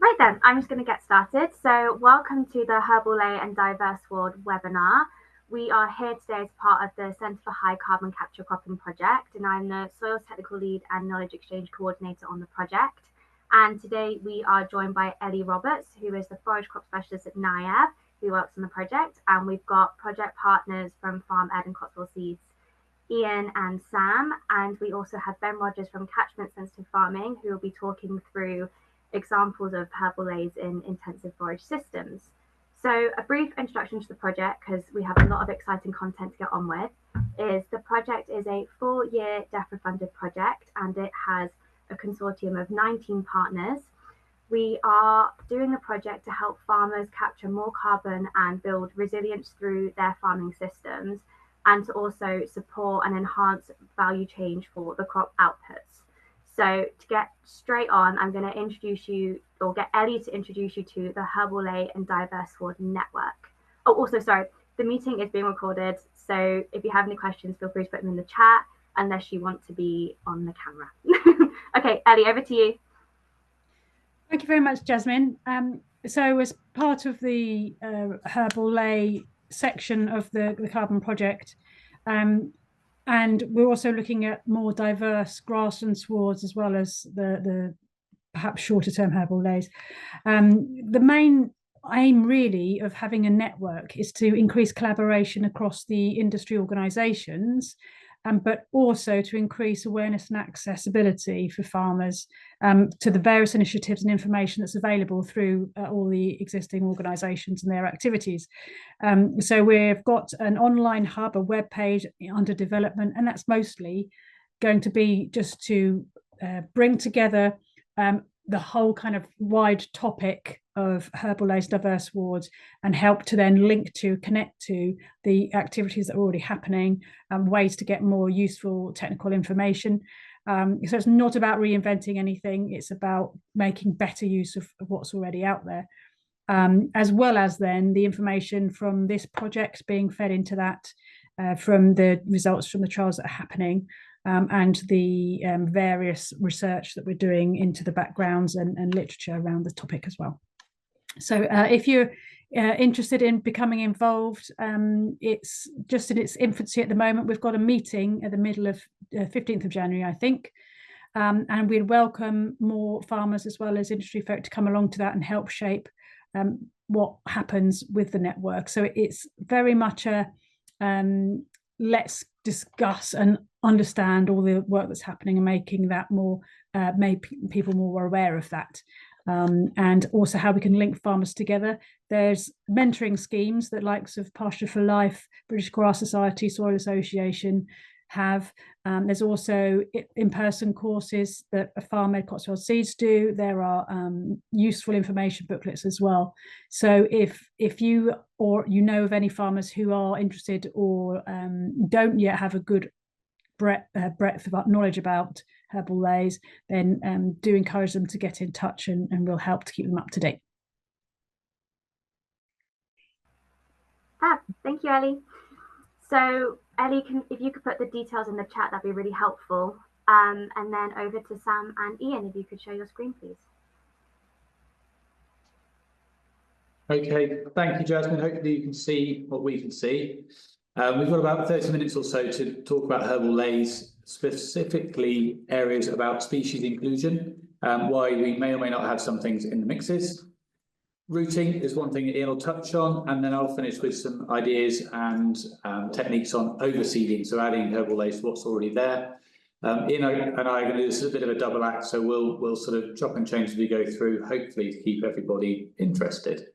Right then, I'm just going to get started. So welcome to the Herbal Ley and Diverse Sward webinar. We are here today as part of the Centre for High Carbon Capture Cropping project, and I'm the Soils Technical Lead and Knowledge Exchange Coordinator on the project. And today we are joined by Ellie Roberts, who is the Forage Crop Specialist at Niab, who works on the project. And we've got project partners from Farm Ed and Cotswold Seeds, Ian and Sam. And we also have Ben Rodgers from Catchment Sensitive Farming, who will be talking through examples of Herbal Leys in intensive forage systems. So a brief introduction to the project, because we have a lot of exciting content to get on with, is the project is a 4-year DEFRA funded project, and it has a consortium of 19 partners. We are doing the project to help farmers capture more carbon and build resilience through their farming systems, and to also support and enhance value change for the crop outputs. So to get straight on, I'm going to introduce you, or get Ellie to introduce you to the Herbal Ley and Diverse Sward network. Oh, also, sorry, the meeting is being recorded. So if you have any questions, feel free to put them in the chat, unless you want to be on the camera. Okay, Ellie, over to you. Thank you very much, Jasmine. So as part of the Herbal Ley section of the Carbon Project, and we're also looking at more diverse grassland swards as well as the perhaps shorter term Herbal Leys. The main aim really of having a network is to increase collaboration across the industry organisations, but also to increase awareness and accessibility for farmers to the various initiatives and information that's available through all the existing organisations and their activities. So we've got an online hub, a web page under development, and that's mostly going to be just to bring together the whole kind of wide topic of Herbal Leys, diverse wards, and help to then connect to the activities that are already happening and ways to get more useful technical information. So it's not about reinventing anything, it's about making better use of what's already out there. As well as then the information from this project being fed into that, from the results from the trials that are happening, and the various research that we're doing into the backgrounds and literature around the topic as well. So if you're interested in becoming involved, it's just in its infancy at the moment. We've got a meeting at the middle of 15th of January, I think. And we'd welcome more farmers as well as industry folk to come along to that and help shape what happens with the network. So it's very much a let's discuss and understand all the work that's happening and making that more, make people more aware of that. And also how we can link farmers together. There's mentoring schemes that likes of Pasture for Life, British Grass Society, Soil Association have. There's also in-person courses that Farm Ed Cotswold Seeds do. There are useful information booklets as well. So if you or you know of any farmers who are interested or don't yet have a good breadth of knowledge about Herbal Leys, then do encourage them to get in touch, and we'll help to keep them up to date. Thank you, Ellie. So Ellie, if you could put the details in the chat, that'd be really helpful. And then over to Sam and Ian, if you could share your screen, please. Okay, thank you, Jasmine. Hopefully you can see what we can see. We've got about 30 minutes or so to talk about Herbal Leys, specifically areas about species inclusion, why we may or may not have some things in the mixes. Routing is one thing that Ian will touch on, and then I'll finish with some ideas and techniques on overseeding, so adding Herbal Leys to what's already there. Ian and I are going to do this as a bit of a double act, so we'll sort of chop and change as we go through, hopefully to keep everybody interested.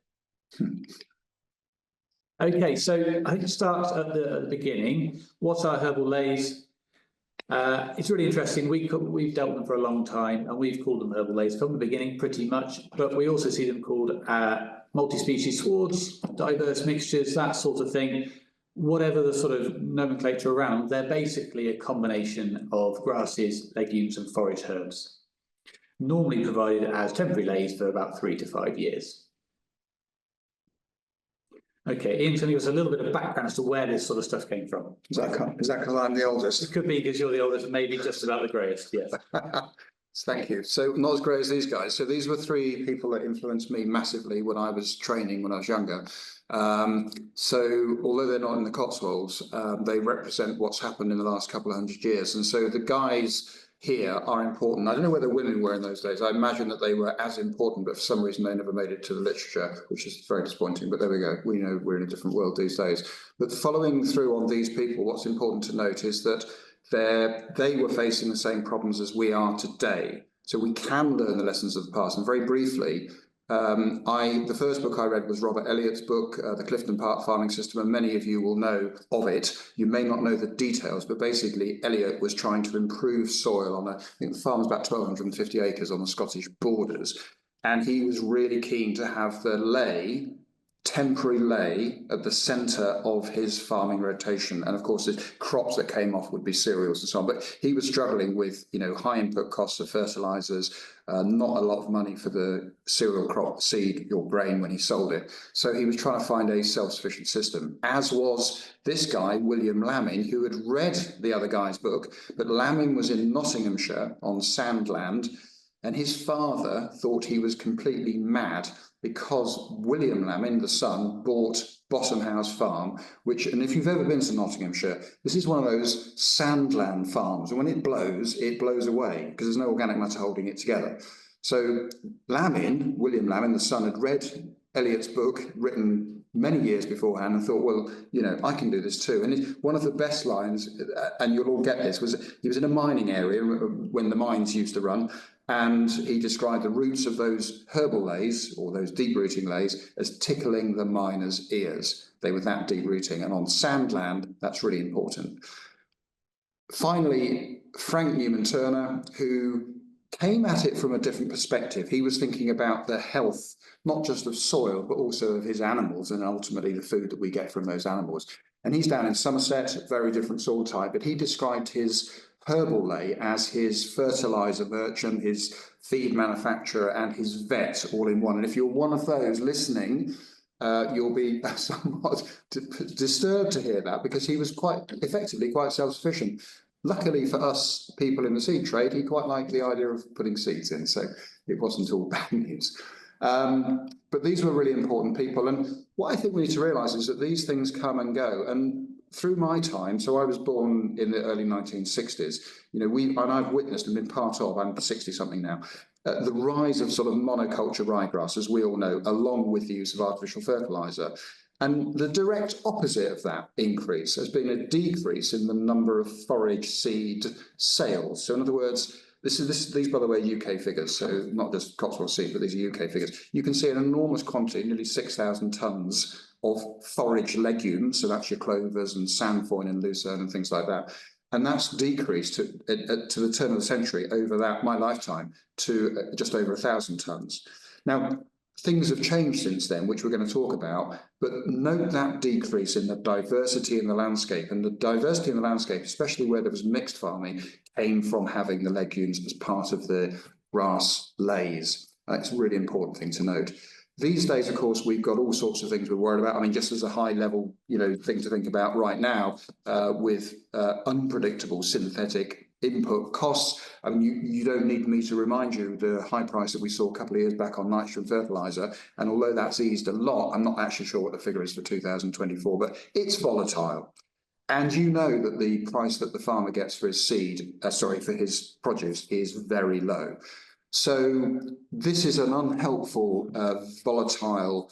Okay, so I think to start at the beginning, what are Herbal Leys? It's really interesting. We've dealt with them for a long time, and we've called them Herbal Leys from the beginning pretty much, but we also see them called multi-species swards, diverse mixtures, that sort of thing. Whatever the sort of nomenclature around, they're basically a combination of grasses, legumes and forage herbs, normally provided as temporary leys for about 3 to 5 years. Okay, Ian's going to give us a little bit of background as to where this sort of stuff came from. Is that because I'm the oldest? It could be because you're the oldest, maybe just about the greyest, yes. Thank you. So not as great as these guys. So these were three people that influenced me massively when I was training when I was younger. So although they're not in the Cotswolds, they represent what's happened in the last couple of 100 years. And so the guys here are important. I don't know whether women were in those days. I imagine that they were as important, but for some reason they never made it to the literature, which is very disappointing. But there we go. We know we're in a different world these days. But following through on these people, what's important to note is that they were facing the same problems as we are today. So we can learn the lessons of the past. And very briefly, the first book I read was Robert Elliott's book, The Clifton Park Farming System, and many of you will know of it. You may not know the details, but basically Elliott was trying to improve soil on I think the farm was about 1,250 acres on the Scottish borders. And he was really keen to have the temporary ley at the centre of his farming rotation. And of course, the crops that came off would be cereals and so on. But he was struggling with, high input costs of fertilizers, not a lot of money for the cereal crop seed or grain when he sold it. So he was trying to find a self-sufficient system, as was this guy, William Laming, who had read the other guy's book. But Laming was in Nottinghamshire on sandland, and his father thought he was completely mad because William Laming, the son, bought Bottom House Farm, and if you've ever been to Nottinghamshire, this is one of those sandland farms. And when it blows away because there's no organic matter holding it together. So William Laming, the son, had read Elliott's book, written many years beforehand, and thought, well, I can do this too. And one of the best lines, and you'll all get this, was he was in a mining area when the mines used to run, and he described the roots of those herbal leys, or those deep-rooting leys, as tickling the miners' ears. They were that deep-rooting, and on sandland, that's really important. Finally, Frank Newman Turner, who came at it from a different perspective. He was thinking about the health, not just of soil, but also of his animals, and ultimately the food that we get from those animals. And he's down in Somerset, very different soil type, but he described his Herbal Ley as his fertilizer merchant, his feed manufacturer, and his vet all in one. And if you're one of those listening, you'll be somewhat disturbed to hear that, because he was quite self-sufficient. Luckily for us people in the seed trade, he quite liked the idea of putting seeds in, so it wasn't all bad news. But these were really important people. And what I think we need to realise is that these things come and go. And through my time, so I was born in the early 1960s, and I've witnessed and been part of, I'm 60-something now, the rise of sort of monoculture ryegrass, as we all know, along with the use of artificial fertiliser. And the direct opposite of that increase has been a decrease in the number of forage seed sales. So in other words, these, by the way, UK figures, so not just Cotswold Seeds, but these are UK figures. You can see an enormous quantity, nearly 6,000 tonnes of forage legumes, so that's your clovers and sandfoin and lucerne and things like that. And that's decreased to the turn of the century over my lifetime to just over 1,000 tonnes. Now, things have changed since then, which we're going to talk about, but note that decrease in the diversity in the landscape. And the diversity in the landscape, especially where there was mixed farming, came from having the legumes as part of the grass leys. That's a really important thing to note. These days, of course, we've got all sorts of things we're worried about. I mean, just as a high level, thing to think about right now, with unpredictable synthetic input costs. I mean, you don't need me to remind you the high price that we saw a couple of years back on nitrogen fertilizer. And although that's eased a lot, I'm not actually sure what the figure is for 2024, but it's volatile. And you know that the price that the farmer gets for his for his produce is very low. So this is an unhelpful, volatile,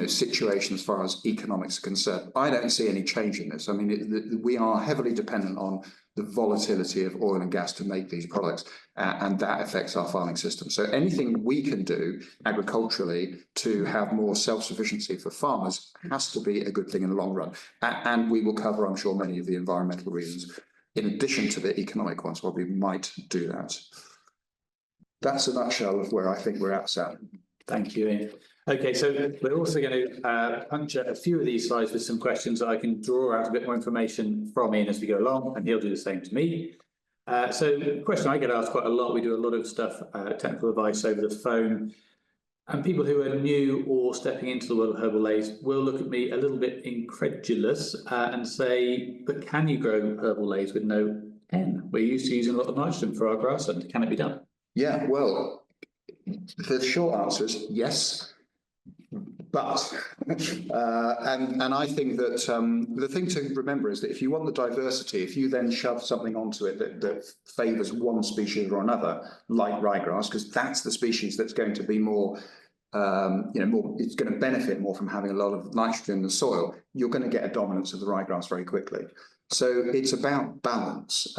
situation as far as economics are concerned. I don't see any change in this. I mean, we are heavily dependent on the volatility of oil and gas to make these products, and that affects our farming system. So anything we can do agriculturally to have more self-sufficiency for farmers has to be a good thing in the long run. And we will cover, I'm sure, many of the environmental reasons in addition to the economic ones why we might do that. That's a nutshell of where I think we're at, Sam. Thank you, Ian. Okay, so we're also going to puncture a few of these slides with some questions that I can draw out a bit more information from Ian as we go along, and he'll do the same to me. So the question I get asked quite a lot, we do a lot of stuff, technical advice over the phone, and people who are new or stepping into the world of herbal leys will look at me a little bit incredulous and say, but can you grow herbal leys with no N? We're used to using a lot of nitrogen for our grassland. Can it be done? Yeah, well, the short answer is yes. But, and I think that the thing to remember is that if you want the diversity, if you then shove something onto it that favours one species or another, like ryegrass, because that's the species that's going to be more, it's going to benefit more from having a lot of nitrogen in the soil, you're going to get a dominance of the ryegrass very quickly. So it's about balance.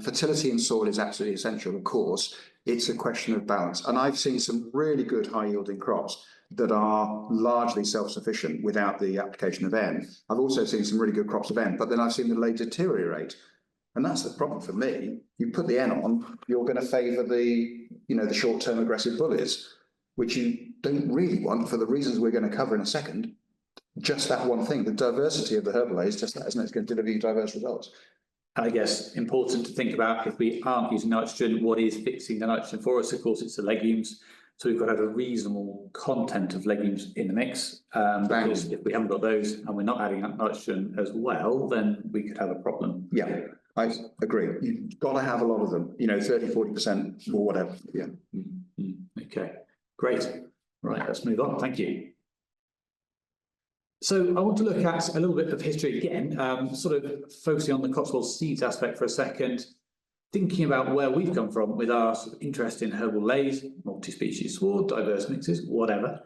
Fertility in soil is absolutely essential, of course. It's a question of balance. And I've seen some really good high-yielding crops that are largely self-sufficient without the application of N. I've also seen some really good crops of N, but then I've seen the lay deteriorate. And that's the problem for me. You put the N on, you're going to favour the short-term aggressive bullies, which you don't really want for the reasons we're going to cover in a second. Just that one thing, the diversity of the Herbal Leys, just that, isn't it? It's going to deliver you diverse results. I guess important to think about, if we aren't using nitrogen, what is fixing the nitrogen for us? Of course, it's the legumes. So we've got to have a reasonable content of legumes in the mix. Because if we haven't got those and we're not adding nitrogen as well, then we could have a problem. Yeah, I agree. You've got to have a lot of them, 30, 40% or whatever. Yeah. Okay, great. Right, let's move on. Thank you. So I want to look at a little bit of history again, sort of focusing on the Cotswold Seeds aspect for a second, thinking about where we've come from with our sort of interest in herbal leys, multi-species sward, diverse mixes, whatever.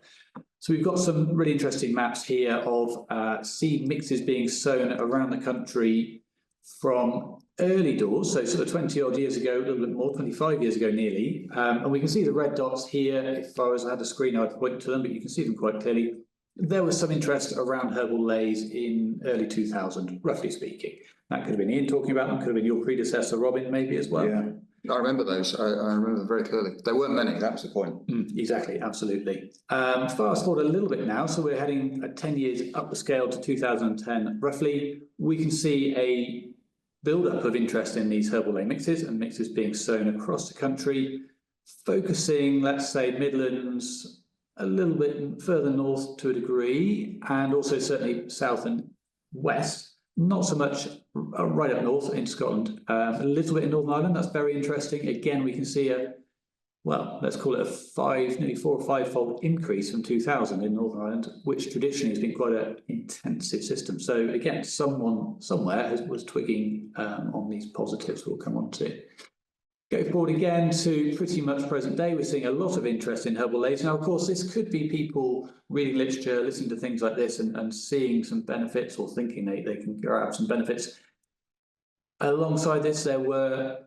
So we've got some really interesting maps here of seed mixes being sown around the country from early doors, so sort of 20 odd years ago, a little bit more, 25 years ago nearly. And we can see the red dots here. If I had a screen, I'd point to them, but you can see them quite clearly. There was some interest around herbal leys in early 2000, roughly speaking. That could have been Ian talking about them, could have been your predecessor, Robin, maybe as well. Yeah, I remember those. I remember them very clearly. There weren't many, that was the point. Exactly, absolutely. Fast forward a little bit now, so we're heading 10 years up the scale to 2010, roughly. We can see a build-up of interest in these herbal ley mixes and mixes being sown across the country, focusing, let's say, Midlands, a little bit further north to a degree, and also certainly south and west. Not so much right up north into Scotland, a little bit in Northern Ireland. That's very interesting. Again, we can see let's call it nearly 4 or 5-fold increase from 2000 in Northern Ireland, which traditionally has been quite an intensive system. So again, someone somewhere was twigging on these positives we'll come on to. Go forward again to pretty much present day. We're seeing a lot of interest in herbal leys. Now, of course, this could be people reading literature, listening to things like this and seeing some benefits or thinking they can grab some benefits. Alongside this, there were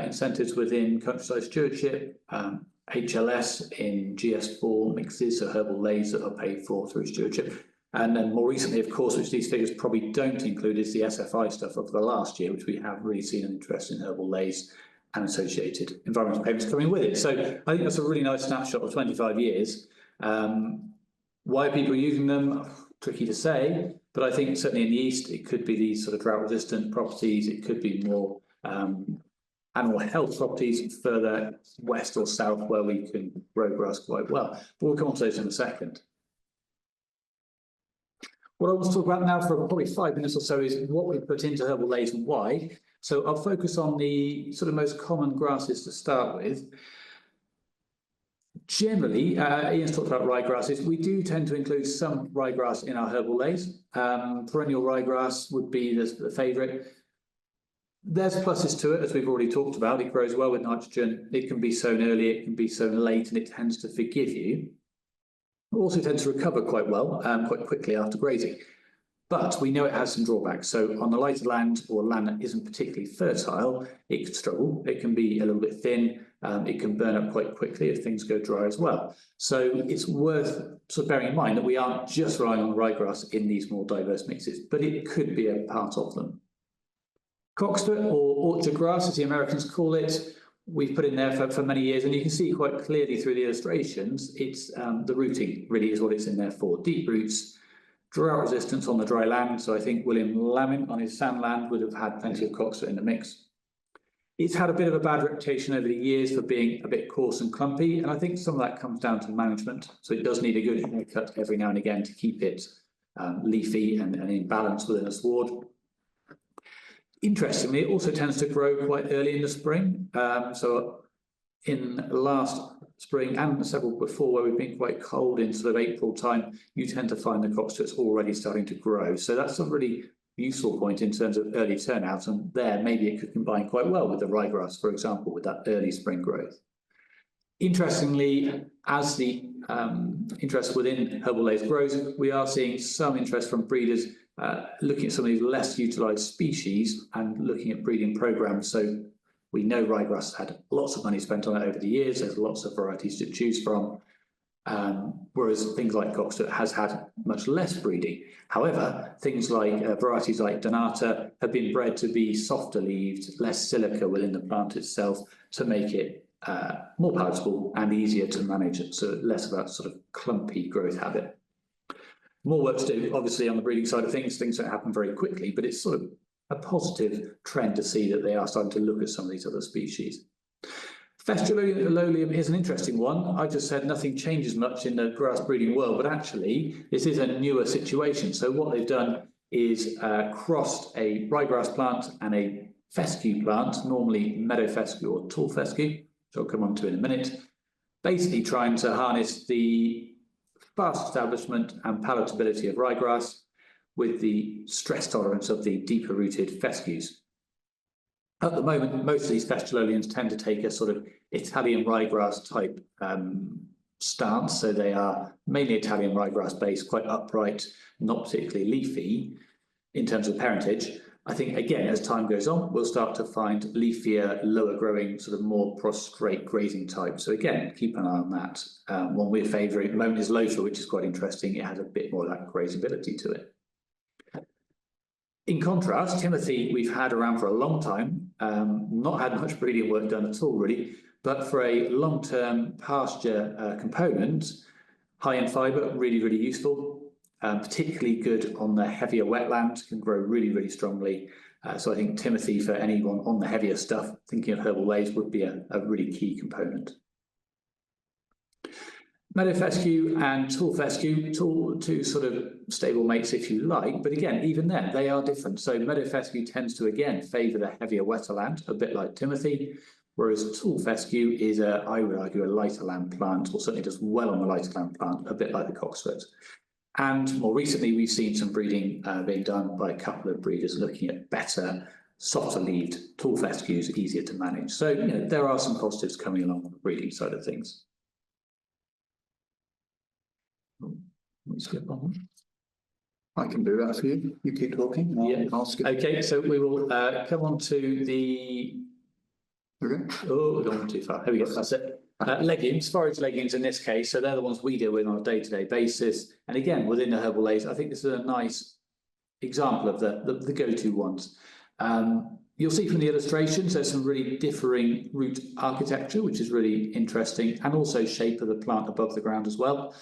incentives within countryside stewardship, HLS in GS4 mixes, so herbal leys that are paid for through stewardship. And then more recently, of course, which these figures probably don't include, is the SFI stuff of the last year, which we have really seen an interest in herbal leys and associated environmental payments coming with it. So I think that's a really nice snapshot of 25 years. Why are people using them? Tricky to say, but I think certainly in the east, it could be these sort of drought-resistant properties. It could be more animal health properties further west or south where we can grow grass quite well. But we'll come on to those in a second. What I want to talk about now for probably 5 minutes or so is what we put into herbal leys and why. So I'll focus on the sort of most common grasses to start with. Generally, Ian's talked about ryegrasses. We do tend to include some ryegrass in our herbal leys. Perennial ryegrass would be the favourite. There's pluses to it, as we've already talked about. It grows well with nitrogen. It can be sown early, it can be sown late, and it tends to forgive you. It also tends to recover quite well, quite quickly after grazing. But we know it has some drawbacks. So on the lighter land or land that isn't particularly fertile, it could struggle. It can be a little bit thin. It can burn up quite quickly if things go dry as well. So it's worth sort of bearing in mind that we aren't just relying on ryegrass in these more diverse mixes, but it could be a part of them. Cockspur or orchard grass, as the Americans call it, we've put in there for many years, and you can see quite clearly through the illustrations, it's the rooting really is what it's in there for. Deep roots, drought resistance on the dry land. So I think William Laming on his sand land would have had plenty of cockspur in the mix. It's had a bit of a bad reputation over the years for being a bit coarse and clumpy, and I think some of that comes down to management. So it does need a good haircut every now and again to keep it leafy and in balance within a sward. Interestingly, it also tends to grow quite early in the spring. So in last spring and several before, where we've been quite cold in sort of April time, you tend to find the cockswoods already starting to grow. So that's a really useful point in terms of early turnout, and there maybe it could combine quite well with the ryegrass, for example, with that early spring growth. Interestingly, as the interest within Herbal Leys grows, we are seeing some interest from breeders looking at some of these less utilised species and looking at breeding programmes. So we know ryegrass had lots of money spent on it over the years. There's lots of varieties to choose from, whereas things like cockswood has had much less breeding. However, things like varieties like Donata have been bred to be softer leaved, less silica within the plant itself, to make it more palatable and easier to manage, so less of that sort of clumpy growth habit. More work to do, obviously, on the breeding side of things. Things don't happen very quickly, but it's sort of a positive trend to see that they are starting to look at some of these other species. Fesculolium is an interesting one. I just said nothing changes much in the grass breeding world, but actually this is a newer situation. So what they've done is crossed a ryegrass plant and a fescue plant, normally meadow fescue or tall fescue, which I'll come on to in a minute, basically trying to harness the fast establishment and palatability of ryegrass with the stress tolerance of the deeper rooted fescues. At the moment, most of these fesculolians tend to take a sort of Italian ryegrass type stance. So they are mainly Italian ryegrass based, quite upright, not particularly leafy in terms of parentage. I think, again, as time goes on, we'll start to find leafier, lower growing, sort of more prostrate grazing types. So again, keep an eye on that. One we're favouring at the moment is Loafer, which is quite interesting. It has a bit more of that grazability to it. In contrast, Timothy, we've had around for a long time, not had much breeding work done at all, really, but for a long-term pasture component, high in fibre, really, really useful. Particularly good on the heavier wetland, can grow really, really strongly. So I think Timothy, for anyone on the heavier stuff, thinking of Herbal Leys, would be a really key component. Meadow fescue and tall fescue, two sort of stable mates if you like, but again, even then, they are different. So meadow fescue tends to, again, favour the heavier, wetter land, a bit like Timothy, whereas tall fescue is, I would argue, a lighter land plant, or certainly does well on the lighter land plant, a bit like the cockswoods. And more recently, we've seen some breeding being done by a couple of breeders looking at better, softer leaved tall fescues, easier to manage. So, you know, there are some positives coming along on the breeding side of things. Let me skip on. I can do that for you. You keep talking. Yeah. I'll skip. Okay, so we will come on to the. Okay. Oh, we're going too far. Here we go. That's it. Legumes, forage legumes in this case, so they're the ones we deal with on a day-to-day basis. And again, within the Herbal Leys, I think this is a nice example of the go-to ones. You'll see from the illustrations, there's some really differing root architecture, which is really interesting, and also shape of the plant above the ground as well.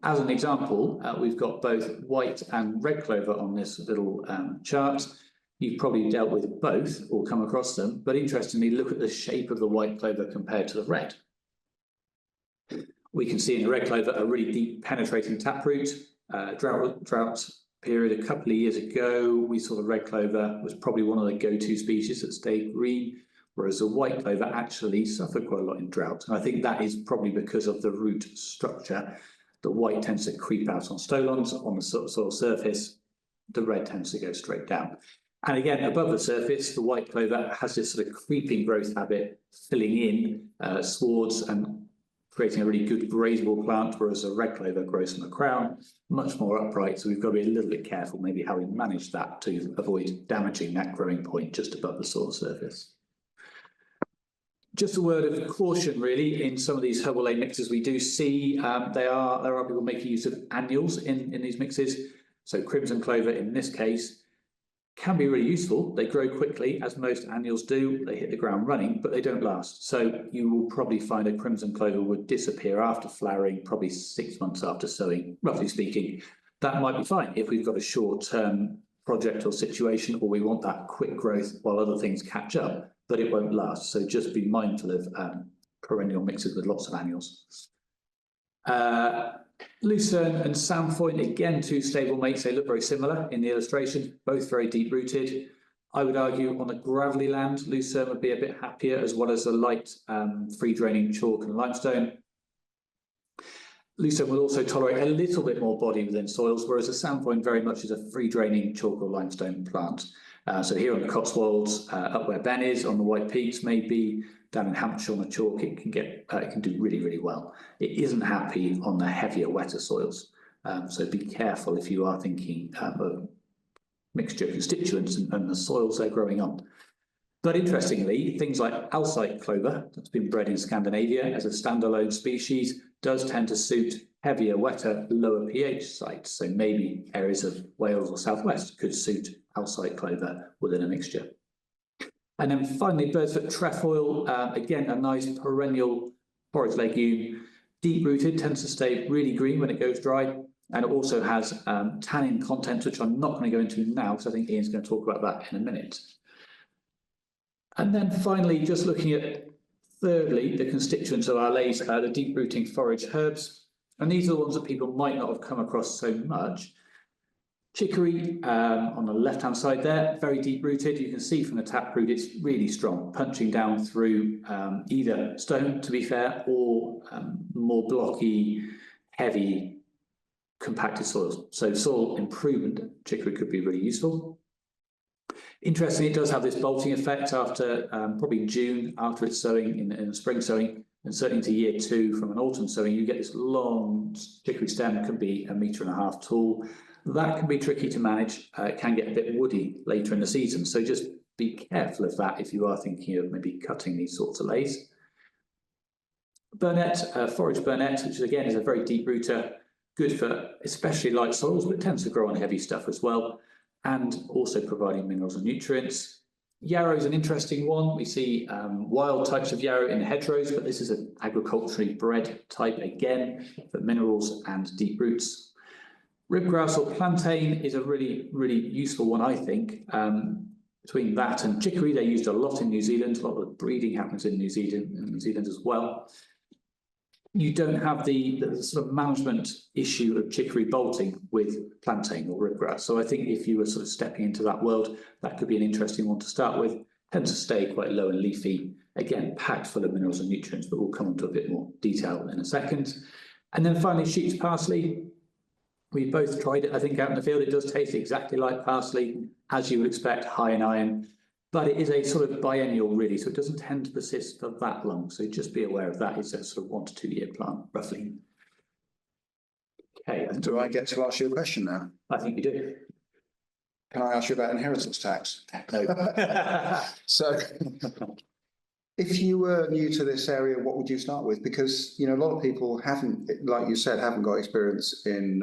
As an example, we've got both white and red clover on this little chart. You've probably dealt with both or come across them, but interestingly, look at the shape of the white clover compared to the red. We can see in the red clover a really deep penetrating taproot. Drought period a couple of years ago, we saw the red clover was probably one of the go-to species that stayed green, whereas the white clover actually suffered quite a lot in drought. And I think that is probably because of the root structure. The white tends to creep out on stolons on the soil surface. The red tends to go straight down. And again, above the surface, the white clover has this sort of creeping growth habit, filling in swards and creating a really good grazable plant, whereas the red clover grows from the crown, much more upright. So we've got to be a little bit careful maybe how we manage that to avoid damaging that growing point just above the soil surface. Just a word of caution, really, in some of these Herbal Ley mixes we do see there are people making use of annuals in these mixes. So crimson clover in this case can be really useful. They grow quickly, as most annuals do. They hit the ground running, but they don't last. So you will probably find a crimson clover would disappear after flowering, probably 6 months after sowing, roughly speaking. That might be fine if we've got a short-term project or situation, or we want that quick growth while other things catch up, but it won't last. So just be mindful of perennial mixes with lots of annuals. Lucerne and Samfoin, again, two stable mates. They look very similar in the illustration, both very deep rooted. I would argue on a gravelly land, lucerne would be a bit happier, as well as a light free draining chalk and limestone. Lucerne will also tolerate a little bit more body within soils, whereas a sandpoint very much is a free draining chalk or limestone plant. So here on the Cotswolds, up where Ben is, on the White Peaks, maybe down in Hampshire on the chalk, it can do really, really well. It isn't happy on the heavier, wetter soils. So be careful if you are thinking of mixture of constituents and the soils they're growing on. But interestingly, things like Alsike clover, that's been bred in Scandinavia as a standalone species, does tend to suit heavier, wetter, lower pH sites. So maybe areas of Wales or Southwest could suit Alsike clover within a mixture. And then finally, bird's-foot trefoil, again, a nice perennial forage legume, deep-rooted, tends to stay really green when it goes dry. And it also has tannin content, which I'm not going to go into now, because I think Ian's going to talk about that in a minute. And then finally, just looking at, thirdly, the constituents of our leys, the deep-rooting forage herbs. And these are the ones that people might not have come across so much. Chicory on the left-hand side there, very deep-rooted. You can see from the taproot, it's really strong, punching down through either stone, to be fair, or more blocky, heavy, compacted soils. So soil improvement, chicory could be really useful. Interestingly, it does have this bolting effect after probably June, after it's sowing in the spring sowing, and certainly into year 2 from an autumn sowing, you get this long chicory stem, can be 1.5 meters tall. That can be tricky to manage. It can get a bit woody later in the season. So just be careful of that if you are thinking of maybe cutting these sorts of leys. Burnet, forage burnet, which again is a very deep rooter, good for especially light soils, but tends to grow on heavy stuff as well, and also providing minerals and nutrients. Yarrow is an interesting one. We see wild types of yarrow in the hedgerows, but this is an agriculturally bred type again for minerals and deep roots. Ribgrass or plantain is a really, really useful one, I think. Between that and chicory, they're used a lot in New Zealand. A lot of breeding happens in New Zealand as well. You don't have the sort of management issue of chicory bolting with plantain or ribgrass. So I think if you were sort of stepping into that world, that could be an interesting one to start with. Tends to stay quite low and leafy, again, packed full of minerals and nutrients, but we'll come into a bit more detail in a second. And then finally, sheep's parsley. We both tried it, I think, out in the field. It does taste exactly like parsley, as you would expect, high in iron. But it is a sort of biennial, really, so it doesn't tend to persist for that long. So just be aware of that. It's a sort of 1 to 2 year plant, roughly. Okay. Do I get to ask you a question now? I think you do. Can I ask you about inheritance tax? No. So, if you were new to this area, what would you start with? Because, you know, a lot of people haven't, like you said, haven't got experience in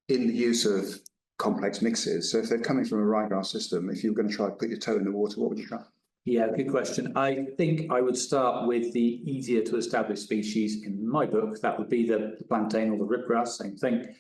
the use of complex mixes. So if they're coming from a ryegrass system, if you're going to try to put your toe in the water, what would you try? Yeah, good question. I think I would start with the easier to establish species in my book. That would be the plantain or the ribgrass, same thing.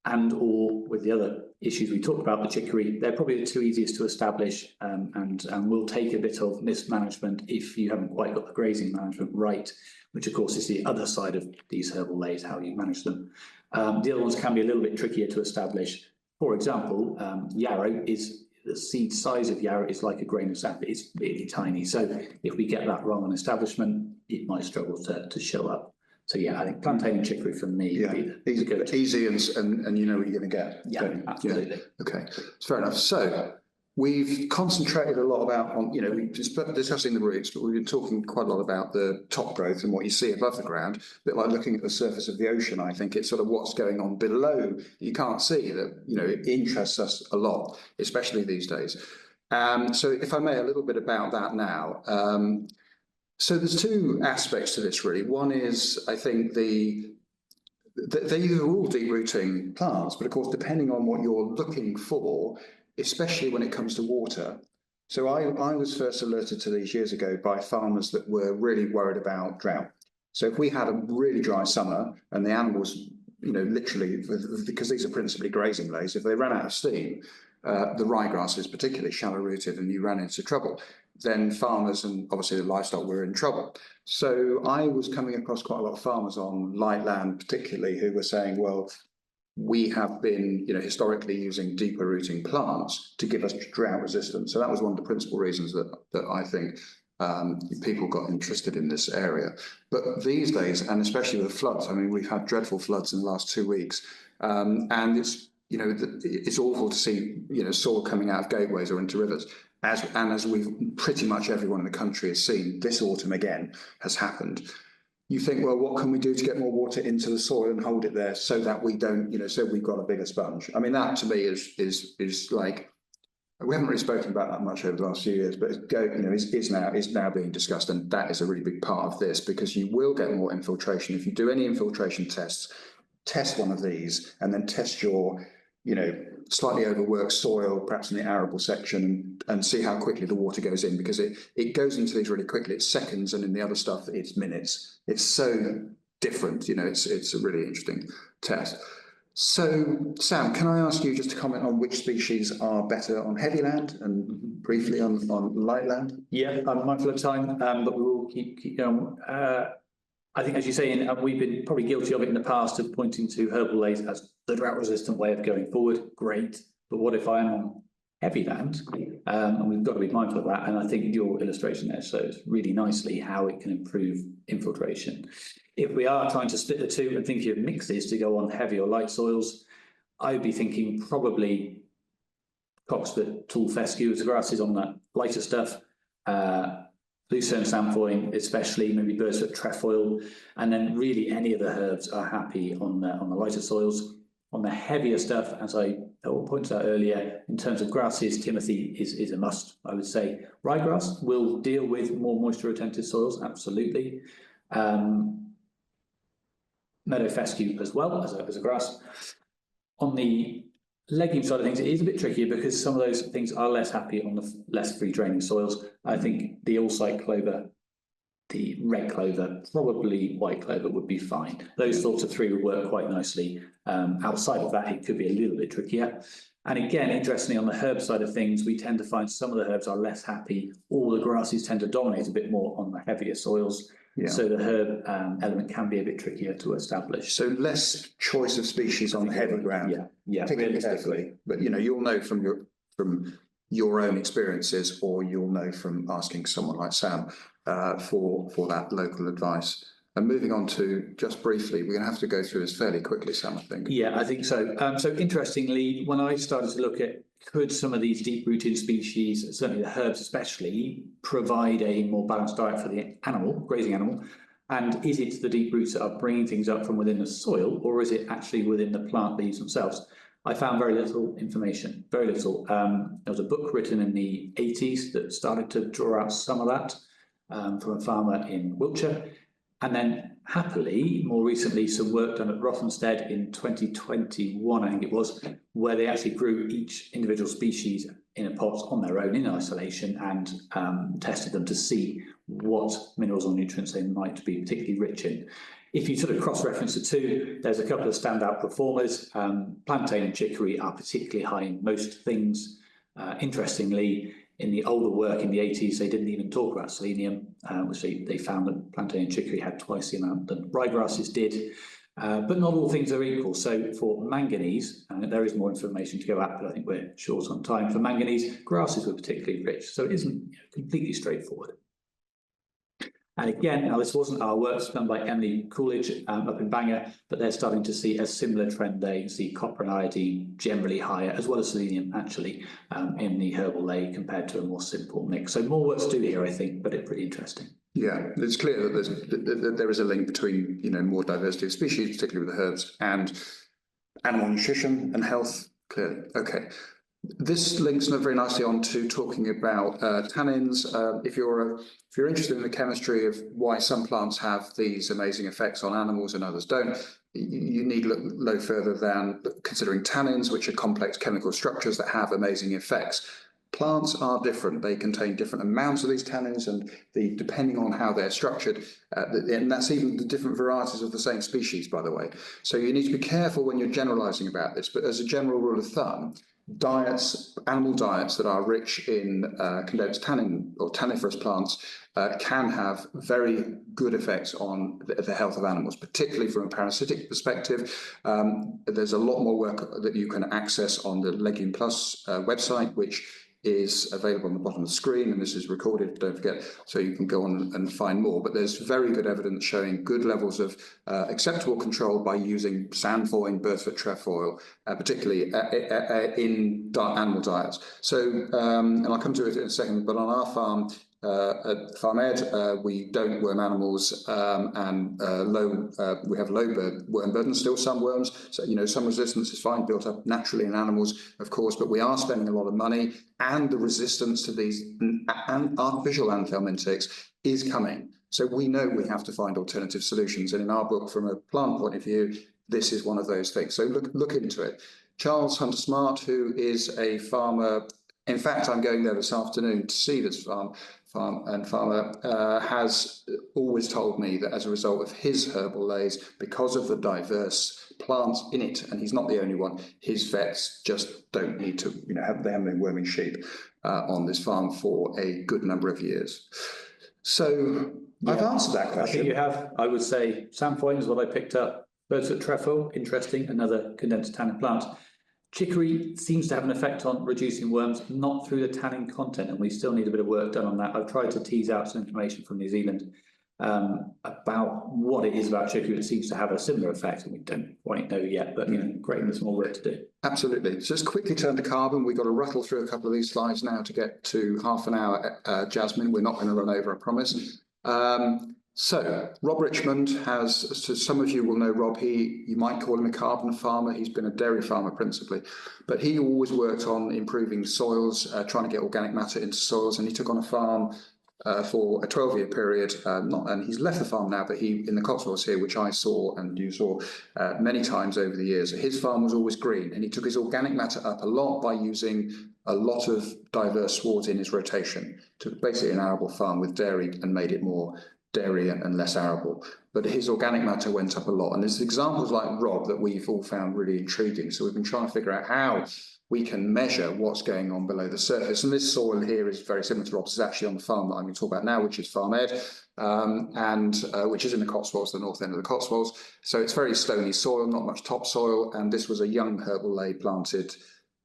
And or with the other issues we talked about, the chicory, they're probably the 2 easiest to establish and will take a bit of mismanagement if you haven't quite got the grazing management right, which of course is the other side of these herbal leys, how you manage them. The other ones can be a little bit trickier to establish. For example, yarrow is, the seed size of yarrow is like a grain of sand. It's really tiny. So if we get that wrong on establishment, it might struggle to show up. So yeah, I think plantain and chicory for me. Yeah, easy and you know what you're going to get. Yeah, absolutely. Yeah. Okay, it's fair enough. So we've concentrated a lot about on, you know, we've just discussing the roots, but we've been talking quite a lot about the top growth and what you see above the ground. A bit like looking at the surface of the ocean, I think it's sort of what's going on below you can't see that, you know, it interests us a lot, especially these days. So if I may, a little bit about that now. So there's 2 aspects to this really. One is, I think, they are all deep-rooting plants, but of course, depending on what you're looking for, especially when it comes to water. So I was first alerted to these years ago by farmers that were really worried about drought. So if we had a really dry summer and the animals, you know, literally, because these are principally grazing leys, if they ran out of steam, the ryegrass is particularly shallow-rooted and you ran into trouble, then farmers and obviously the livestock were in trouble. So I was coming across quite a lot of farmers on light land particularly who were saying, well, we have been, historically using deeper rooting plants to give us drought resistance. So that was one of the principal reasons that I think people got interested in this area. But these days, and especially with the floods, I mean, we've had dreadful floods in the last 2 weeks, and it's awful to see, soil coming out of gateways or into rivers. As we've pretty much everyone in the country has seen, this autumn again has happened. You think, well, what can we do to get more water into the soil and hold it there so that we don't, so we've got a bigger sponge? I mean, that to me is like, we haven't really spoken about that much over the last few years, but is now being discussed, and that is a really big part of this, because you will get more infiltration if you do any infiltration tests. Test one of these, and then test your, slightly overworked soil, perhaps in the arable section, and see how quickly the water goes in, because it goes into these really quickly. It's seconds, and in the other stuff, it's minutes. It's so different, it's a really interesting test. So, Sam, can I ask you just to comment on which species are better on heavy land and briefly on light land? Yeah, I'm mindful of time, but we will keep going. I think, as you say, we've been probably guilty of it in the past, of pointing to Herbal Leys as the drought-resistant way of going forward. Great, but what if I'm on heavy land? And we've got to be mindful of that. And I think your illustration there shows really nicely how it can improve infiltration. If we are trying to split the two and thinking of mixes to go on heavy or light soils, I would be thinking probably Cotswold, Toole, fescue as grasses on that lighter stuff. Lucerne, samphoin, especially, maybe Bursfoot, trefoil, and then really any of the herbs are happy on the lighter soils. On the heavier stuff, as I pointed out earlier, in terms of grasses, Timothy is a must, I would say. Ryegrass will deal with more moisture-retentive soils, absolutely. Meadow fescue as well as a grass. On the legume side of things, it is a bit trickier because some of those things are less happy on the less free draining soils. I think the all-site clover, the red clover, probably white clover would be fine. Those sorts of three would work quite nicely. Outside of that, it could be a little bit trickier. And again, interestingly, on the herb side of things, we tend to find some of the herbs are less happy. All the grasses tend to dominate a bit more on the heavier soils. Yeah. So the herb element can be a bit trickier to establish. So less choice of species on heavy ground. Yeah. Pick it carefully, but you'll know from your own experiences, or you'll know from asking someone like Sam for that local advice. And moving on to, just briefly, we're going to have to go through this fairly quickly, Sam, I think. Yeah, I think so. So interestingly, when I started to look at could some of these deep-rooted species, certainly the herbs especially, provide a more balanced diet for the animal, grazing animal? And is it the deep roots that are bringing things up from within the soil, or is it actually within the plant leaves themselves? I found very little information, very little. There was a book written in the 80s that started to draw out some of that from a farmer in Wiltshire. And then happily, more recently, some work done at Rothamsted in 2021, I think it was, where they actually grew each individual species in a pot on their own in isolation and tested them to see what minerals or nutrients they might be particularly rich in. If you sort of cross-reference the two, there's a couple of standout performers. Plantain and chicory are particularly high in most things. Interestingly, in the older work in the 80s, they didn't even talk about selenium, which they found that plantain and chicory had twice the amount that ryegrasses did. But not all things are equal. So for manganese, there is more information to go at, but I think we're short on time. For manganese, grasses were particularly rich, so it isn't completely straightforward. And again, now this wasn't our work, it's done by Emily Coolidge up in Bangor, but they're starting to see a similar trend there. You see copper and iodine generally higher, as well as selenium actually, in the Herbal Ley compared to a more simple mix. So more work to do here, I think, but it's pretty interesting. Yeah, it's clear that there is a link between more diversity of species, particularly with the herbs, and animal nutrition and health. Clearly, okay. This links very nicely on to talking about tannins. If you're interested in the chemistry of why some plants have these amazing effects on animals and others don't, you need look no further than considering tannins, which are complex chemical structures that have amazing effects. Plants are different. They contain different amounts of these tannins, and depending on how they're structured, and that's even the different varieties of the same species, by the way. So you need to be careful when you're generalizing about this, but as a general rule of thumb, animal diets that are rich in condensed tannin or tanniferous plants can have very good effects on the health of animals, particularly from a parasitic perspective. There's a lot more work that you can access on the Legume Plus website, which is available on the bottom of the screen, and this is recorded, don't forget, so you can go on and find more. But there's very good evidence showing good levels of acceptable control by using sandfoin, bird's-foot trefoil, particularly in animal diets. So, and I'll come to it in a second, but on our farm, at Farm Ed, we don't worm animals, and we have low worm burden, still some worms. So, you know, some resistance is fine, built up naturally in animals, of course, but we are spending a lot of money, and the resistance to these artificial anthelmintics is coming. So we know we have to find alternative solutions. And in our book, from a plant point of view, this is one of those things. So look into it. Charles Hunter Smart, who is a farmer, in fact, I'm going there this afternoon to see this farmer has always told me that as a result of his Herbal Leys, because of the diverse plants in it, and he's not the only one, his vets just don't need to, you know, they haven't been worming sheep on this farm for a good number of years. So yeah, I've answered that question. I think you have. I would say sandfoin is what I picked up. Bird's-foot trefoil, interesting, another condensed tannin plant. Chicory seems to have an effect on reducing worms, not through the tannin content, and we still need a bit of work done on that. I've tried to tease out some information from New Zealand about what it is about chicory that seems to have a similar effect, and we don't quite know yet, but you know, great, there's more work to do. Absolutely. So let's quickly turn to carbon. We've got to rattle through a couple of these slides now to get to half an hour, Jasmine. We're not going to run over, I promise. So Rob Richmond has, so some of you will know Rob, you might call him a carbon farmer. He's been a dairy farmer principally, but he always worked on improving soils, trying to get organic matter into soils, and he took on a farm for a 12-year period, and he's left the farm now, but he, in the Cotswolds here, which I saw and you saw many times over the years, his farm was always green, and he took his organic matter up a lot by using a lot of diverse swards in his rotation, took basically an arable farm with dairy and made it more dairy and less arable, but his organic matter went up a lot. And there's examples like Rob that we've all found really intriguing. So we've been trying to figure out how we can measure what's going on below the surface. And this soil here is very similar to Rob's. It's actually on the farm that I'm going to talk about now, which is Farm Ed, which is in the Cotswolds, the north end of the Cotswolds. So it's very stony soil, not much topsoil. And this was a young Herbal Ley planted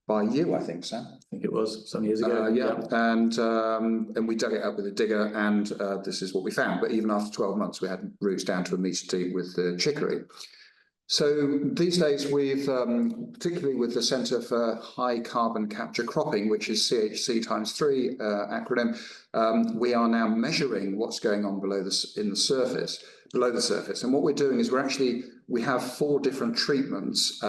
by you, I think, Sam. I think it was some years ago. Yeah, and we dug it up with a digger, and this is what we found. But even after 12 months, we had roots down to a metre deep with the chicory. So these days, particularly with the Centre for High Carbon Capture Cropping, which is CHC ×3 acronym, we are now measuring what's going on below the surface. And what we're doing is we have 4 different treatments,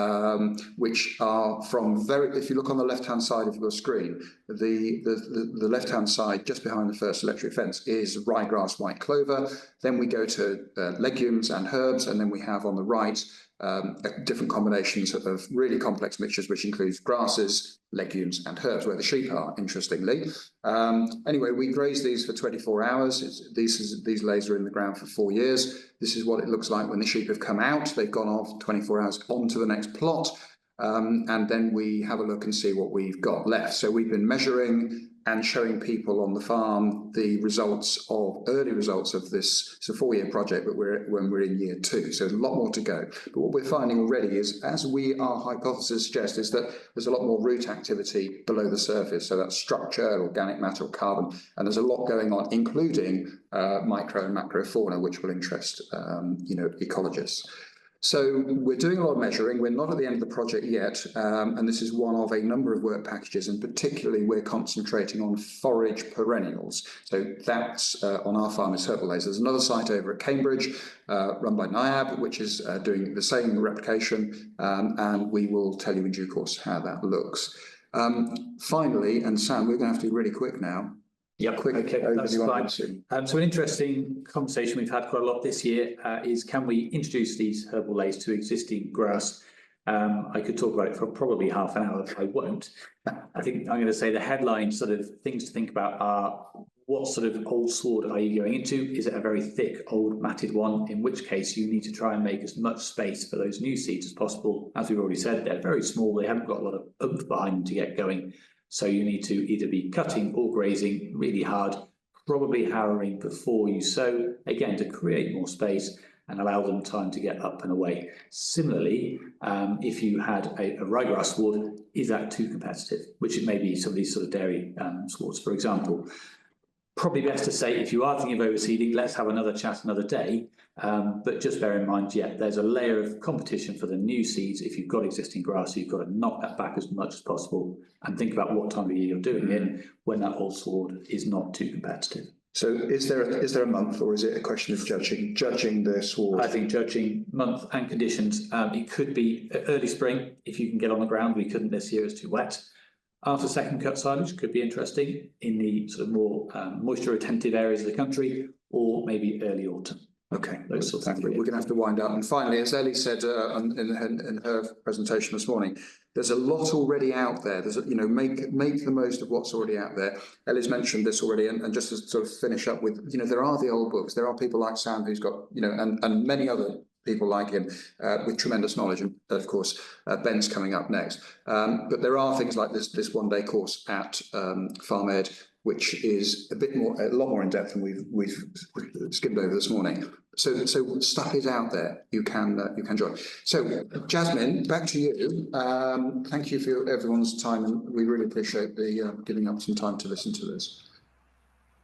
which are from if you look on the left-hand side of your screen, the left-hand side, just behind the first electric fence, is ryegrass, white clover. Then we go to legumes and herbs, and then we have on the right different combinations of really complex mixtures, which includes grasses, legumes and herbs, where the sheep are, interestingly. Anyway, we graze these for 24 hours. These leys are in the ground for 4 years. This is what it looks like when the sheep have come out. They've gone off 24 hours onto the next plot. And then we have a look and see what we've got left. So we've been measuring and showing people on the farm the early results of this. It's a 4-year project, but when we're in year 2, so there's a lot more to go. But what we're finding already is, as our hypothesis suggests, is that there's a lot more root activity below the surface. So that's structure, organic matter, or carbon, and there's a lot going on, including micro and macro fauna, which will interest ecologists. So we're doing a lot of measuring. We're not at the end of the project yet, and this is one of a number of work packages, and particularly we're concentrating on forage perennials. So that's on our farm is Herbal Leys. There's another site over at Cambridge run by Niab, which is doing the same replication, and we will tell you in due course how that looks. Finally, and Sam, we're going to have to be really quick now. Yep. Okay, that's fine. So an interesting conversation we've had quite a lot this year is, can we introduce these Herbal Leys to existing grass? I could talk about it for probably half an hour, but I won't. I think I'm going to say the headline sort of things to think about are, what sort of old sward are you going into? Is it a very thick, old, matted one? In which case you need to try and make as much space for those new seeds as possible. As we've already said, they're very small. They haven't got a lot of oomph behind them to get going. So you need to either be cutting or grazing really hard, probably harrowing before you sow, again, to create more space and allow them time to get up and away. Similarly, if you had a ryegrass sward, is that too competitive? Which it may be some of these sort of dairy swards, for example. Probably best to say, if you are thinking of overseeding, let's have another chat another day. But just bear in mind, yeah, there's a layer of competition for the new seeds. If you've got existing grass, you've got to knock that back as much as possible and think about what time of year you're doing it when that old sward is not too competitive. So is there a month, or is it a question of judging the sward? I think judging month and conditions. It could be early spring if you can get on the ground. We couldn't this year, it's too wet. After second cut silage could be interesting in the sort of more moisture retentive areas of the country, or maybe early autumn. Okay, thank you. We're going to have to wind up. And finally, as Ellie said in her presentation this morning, there's a lot already out there. There's make the most of what's already out there. Ellie's mentioned this already, and just to sort of finish up with, there are the old books. There are people like Sam who's got, and many other people like him with tremendous knowledge, and of course Ben's coming up next. But there are things like this one-day course at Farm Ed, which is a lot more in depth than we've skimmed over this morning. So stuff is out there. You can join. So Jasmine, back to you. Thank you for everyone's time, and we really appreciate the giving up some time to listen to this.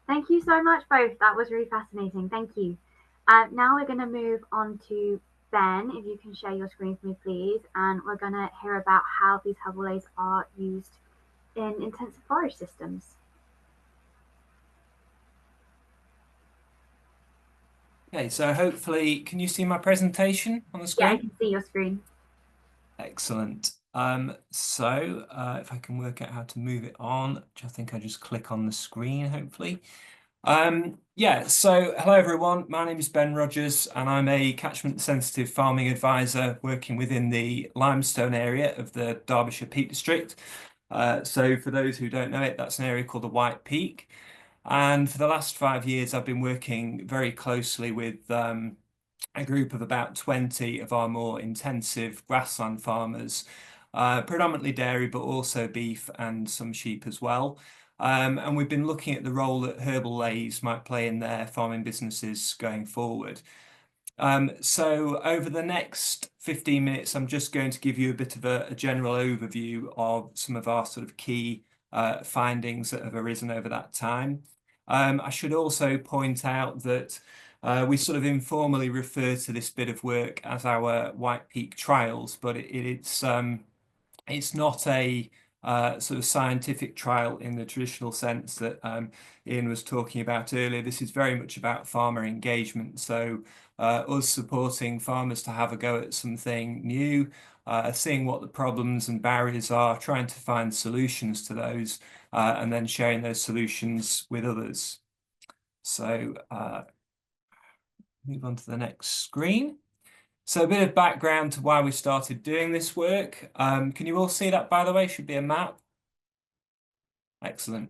Thank you so much, both. That was really fascinating. Thank you. Now we're going to move on to Ben. If you can share your screen for me, please, and we're going to hear about how these Herbal Leys are used in intensive forage systems. Okay, so hopefully, can you see my presentation on the screen? Yeah, I can see your screen. Excellent. So if I can work out how to move it on, which I think I just click on the screen, hopefully. Yeah, so hello everyone, my name is Ben Rodgers and I'm a Catchment Sensitive Farming Advisor working within the limestone area of the Derbyshire Peak District. So for those who don't know it, that's an area called the White Peak. And for the last 5 years, I've been working very closely with a group of about 20 of our more intensive grassland farmers, predominantly dairy, but also beef and some sheep as well. And we've been looking at the role that Herbal Leys might play in their farming businesses going forward. So over the next 15 minutes, I'm just going to give you a bit of a general overview of some of our sort of key findings that have arisen over that time. I should also point out that we sort of informally refer to this bit of work as our White Peak trials, but it's not a sort of scientific trial in the traditional sense that Ian was talking about earlier. This is very much about farmer engagement. So us supporting farmers to have a go at something new, seeing what the problems and barriers are, trying to find solutions to those, and then sharing those solutions with others. So move on to the next screen. So a bit of background to why we started doing this work. Can you all see that, by the way? Should be a map. Excellent.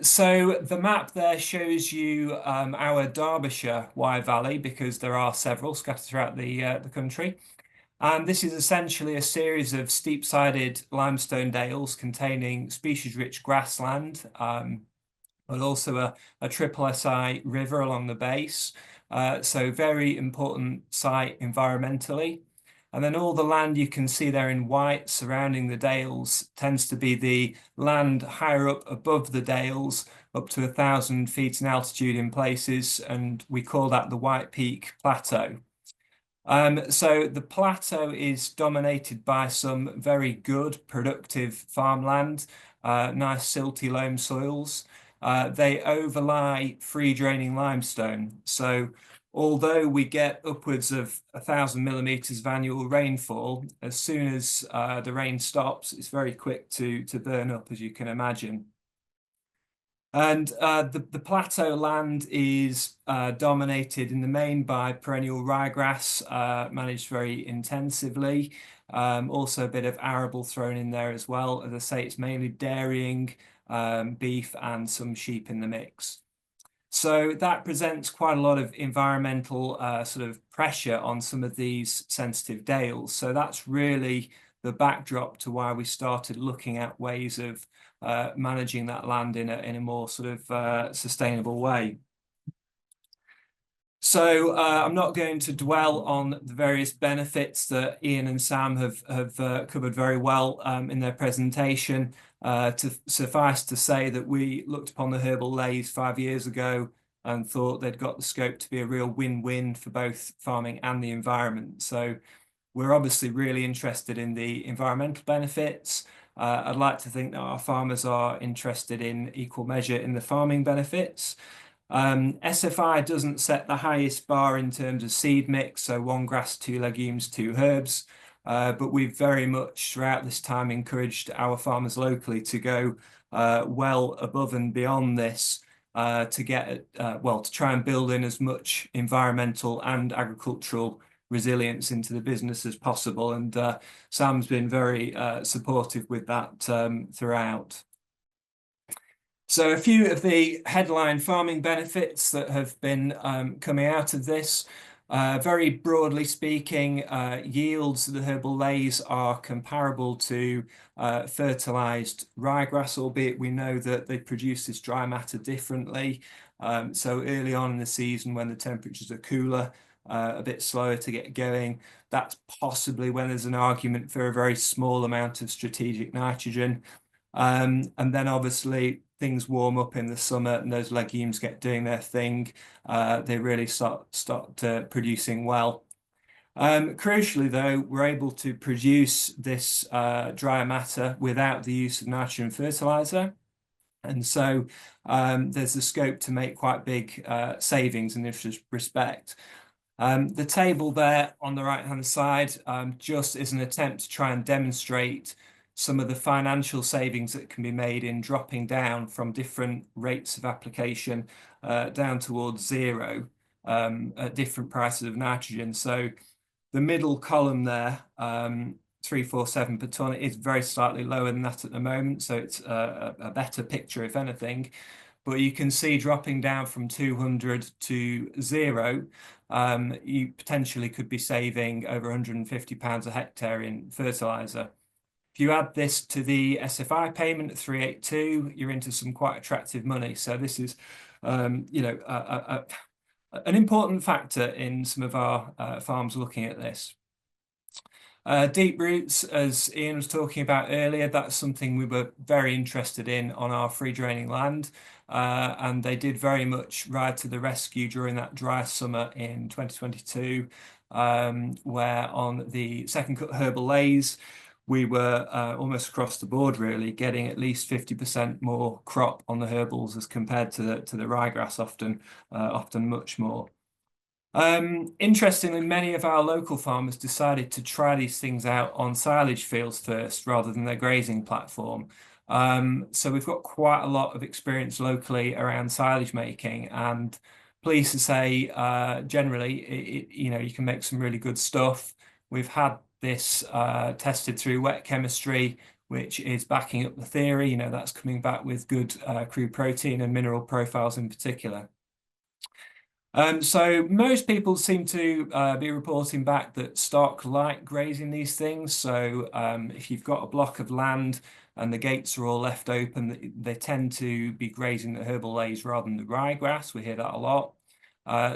So the map there shows you our Derbyshire Wye Valley, because there are several scattered throughout the country. And this is essentially a series of steep-sided limestone dales containing species-rich grassland, but also a triple SI river along the base. So very important site environmentally. And then all the land you can see there in white surrounding the dales tends to be the land higher up above the dales, up to 1,000 feet in altitude in places, and we call that the White Peak Plateau. So the plateau is dominated by some very good productive farmland, nice silty loam soils. They overlie free draining limestone. So although we get upwards of 1,000 millimeters of annual rainfall, as soon as the rain stops, it's very quick to burn up, as you can imagine. And the plateau land is dominated in the main by perennial ryegrass, managed very intensively. Also a bit of arable thrown in there as well. As I say, it's mainly dairying beef and some sheep in the mix. So that presents quite a lot of environmental sort of pressure on some of these sensitive dales. So that's really the backdrop to why we started looking at ways of managing that land in a more sort of sustainable way. So I'm not going to dwell on the various benefits that Ian and Sam have covered very well in their presentation. To suffice to say that we looked upon the Herbal Leys 5 years ago and thought they'd got the scope to be a real win-win for both farming and the environment. So we're obviously really interested in the environmental benefits. I'd like to think that our farmers are interested in equal measure in the farming benefits. SFI doesn't set the highest bar in terms of seed mix, so 1 grass, 2 legumes, 2 herbs, but we've very much throughout this time encouraged our farmers locally to go well above and beyond this to get, well, to try and build in as much environmental and agricultural resilience into the business as possible. And Sam's been very supportive with that throughout. So a few of the headline farming benefits that have been coming out of this. Very broadly speaking, yields of the Herbal Leys are comparable to fertilized ryegrass, albeit we know that they produce this dry matter differently. So early on in the season, when the temperatures are cooler, a bit slower to get going, that's possibly when there's an argument for a very small amount of strategic nitrogen. And then obviously things warm up in the summer and those legumes get doing their thing. They really start producing well. Crucially though, we're able to produce this dry matter without the use of nitrogen fertilizer. And so there's the scope to make quite big savings in this respect. The table there on the right hand side just is an attempt to try and demonstrate some of the financial savings that can be made in dropping down from different rates of application down towards 0 at different prices of nitrogen. So the middle column there, 347 per tonne, is very slightly lower than that at the moment. So it's a better picture, if anything. But you can see dropping down from 200 to 0, you potentially could be saving over £150 a hectare in fertiliser. If you add this to the SFI payment at 382, you're into some quite attractive money. So this is, you know, an important factor in some of our farms looking at this. Deep roots, as Ian was talking about earlier, that's something we were very interested in on our free draining land. And they did very much ride to the rescue during that dry summer in 2022, where on the second cut Herbal Leys, we were almost across the board really getting at least 50% more crop on the herbals as compared to the ryegrass, often much more. Interestingly, many of our local farmers decided to try these things out on silage fields first rather than their grazing platform. So we've got quite a lot of experience locally around silage making, and pleased to say generally you know, you can make some really good stuff. We've had this tested through wet chemistry, which is backing up the theory. You know, that's coming back with good crude protein and mineral profiles in particular. So most people seem to be reporting back that stock like grazing these things. So if you've got a block of land and the gates are all left open, they tend to be grazing the Herbal Leys rather than the ryegrass. We hear that a lot.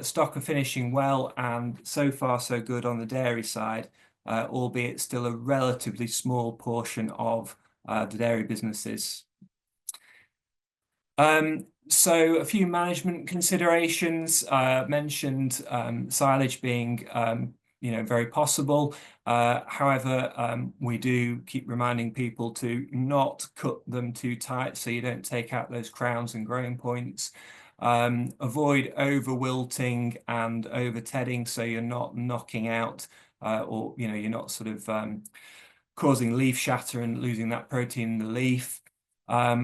Stock are finishing well, and so far so good on the dairy side, albeit still a relatively small portion of the dairy businesses. So a few management considerations, mentioned silage being you know, very possible. However, we do keep reminding people to not cut them too tight so you don't take out those crowns and growing points. Avoid over wilting and over tedding so you're not knocking out or you know, you're not sort of causing leaf shatter and losing that protein in the leaf.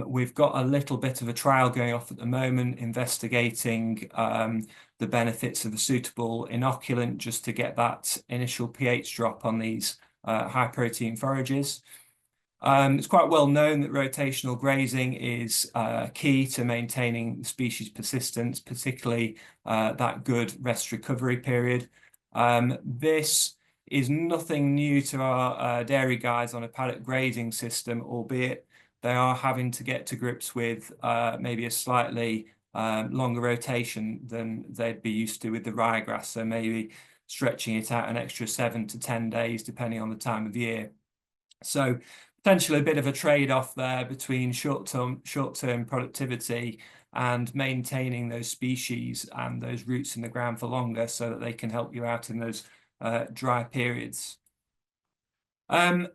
We've got a little bit of a trial going off at the moment, investigating the benefits of a suitable inoculant just to get that initial pH drop on these high protein forages. It's quite well known that rotational grazing is key to maintaining species persistence, particularly that good rest recovery period. This is nothing new to our dairy guys on a paddock grazing system, albeit they are having to get to grips with maybe a slightly longer rotation than they'd be used to with the ryegrass, so maybe stretching it out an extra 7 to 10 days depending on the time of year. So potentially a bit of a trade-off there between short-term productivity and maintaining those species and those roots in the ground for longer so that they can help you out in those dry periods.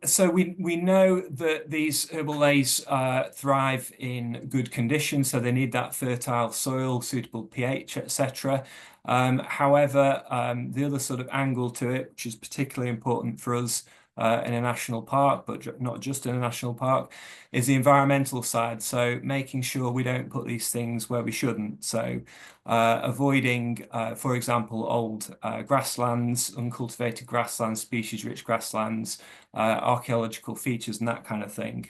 So we know that these herbal leys thrive in good conditions, so they need that fertile soil, suitable pH, etc. However, the other sort of angle to it, which is particularly important for us in a national park, but not just in a national park, is the environmental side. So making sure we don't put these things where we shouldn't. So avoiding, for example, old grasslands, uncultivated grasslands, species-rich grasslands, archaeological features and that kind of thing.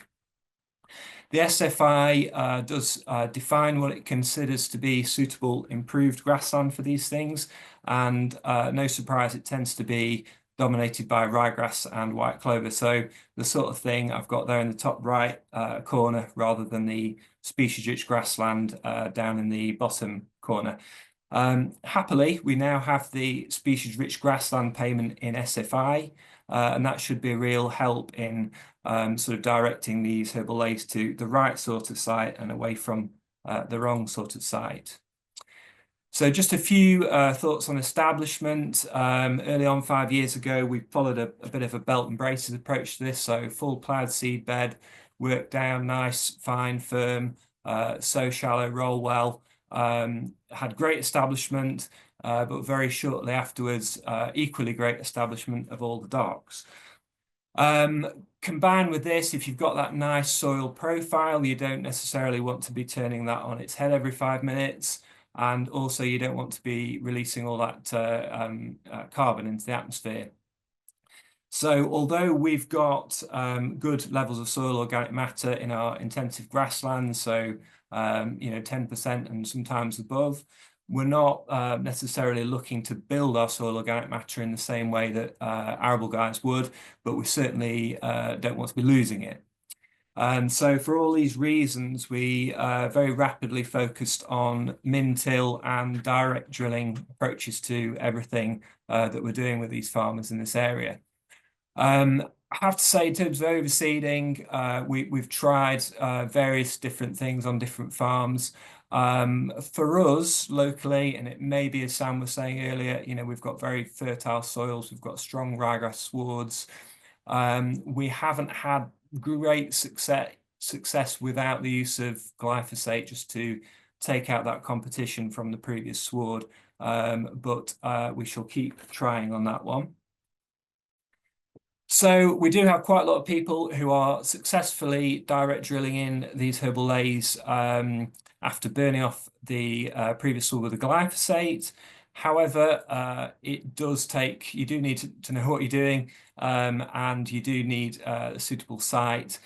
The SFI does define what it considers to be suitable improved grassland for these things, and no surprise, it tends to be dominated by ryegrass and white clover. So the sort of thing I've got there in the top right corner rather than the species-rich grassland down in the bottom corner. Happily, we now have the species-rich grassland payment in SFI, and that should be a real help in sort of directing these herbal leys to the right sort of site and away from the wrong sort of site. So just a few thoughts on establishment. Early on, 5 years ago, we followed a bit of a belt and braces approach to this. So full ploughed seed bed, worked down nice, fine, firm, sow shallow, roll well. Had great establishment, but very shortly afterwards, equally great establishment of all the docks. Combined with this, if you've got that nice soil profile, you don't necessarily want to be turning that on its head every 5 minutes. And also you don't want to be releasing all that carbon into the atmosphere. So although we've got good levels of soil organic matter in our intensive grasslands, so 10% and sometimes above, we're not necessarily looking to build our soil organic matter in the same way that arable guys would, but we certainly don't want to be losing it. And so for all these reasons, we very rapidly focused on min-till and direct drilling approaches to everything that we're doing with these farmers in this area. I have to say, in terms of overseeding, we've tried various different things on different farms. For us locally, and it may be as Sam was saying earlier, we've got very fertile soils, we've got strong ryegrass swards. We haven't had great success without the use of glyphosate just to take out that competition from the previous sward, but we shall keep trying on that one. So we do have quite a lot of people who are successfully direct drilling in these herbal leys after burning off the previous sward with the glyphosate. However, it does take, you do need to know what you're doing, and you do need a suitable site.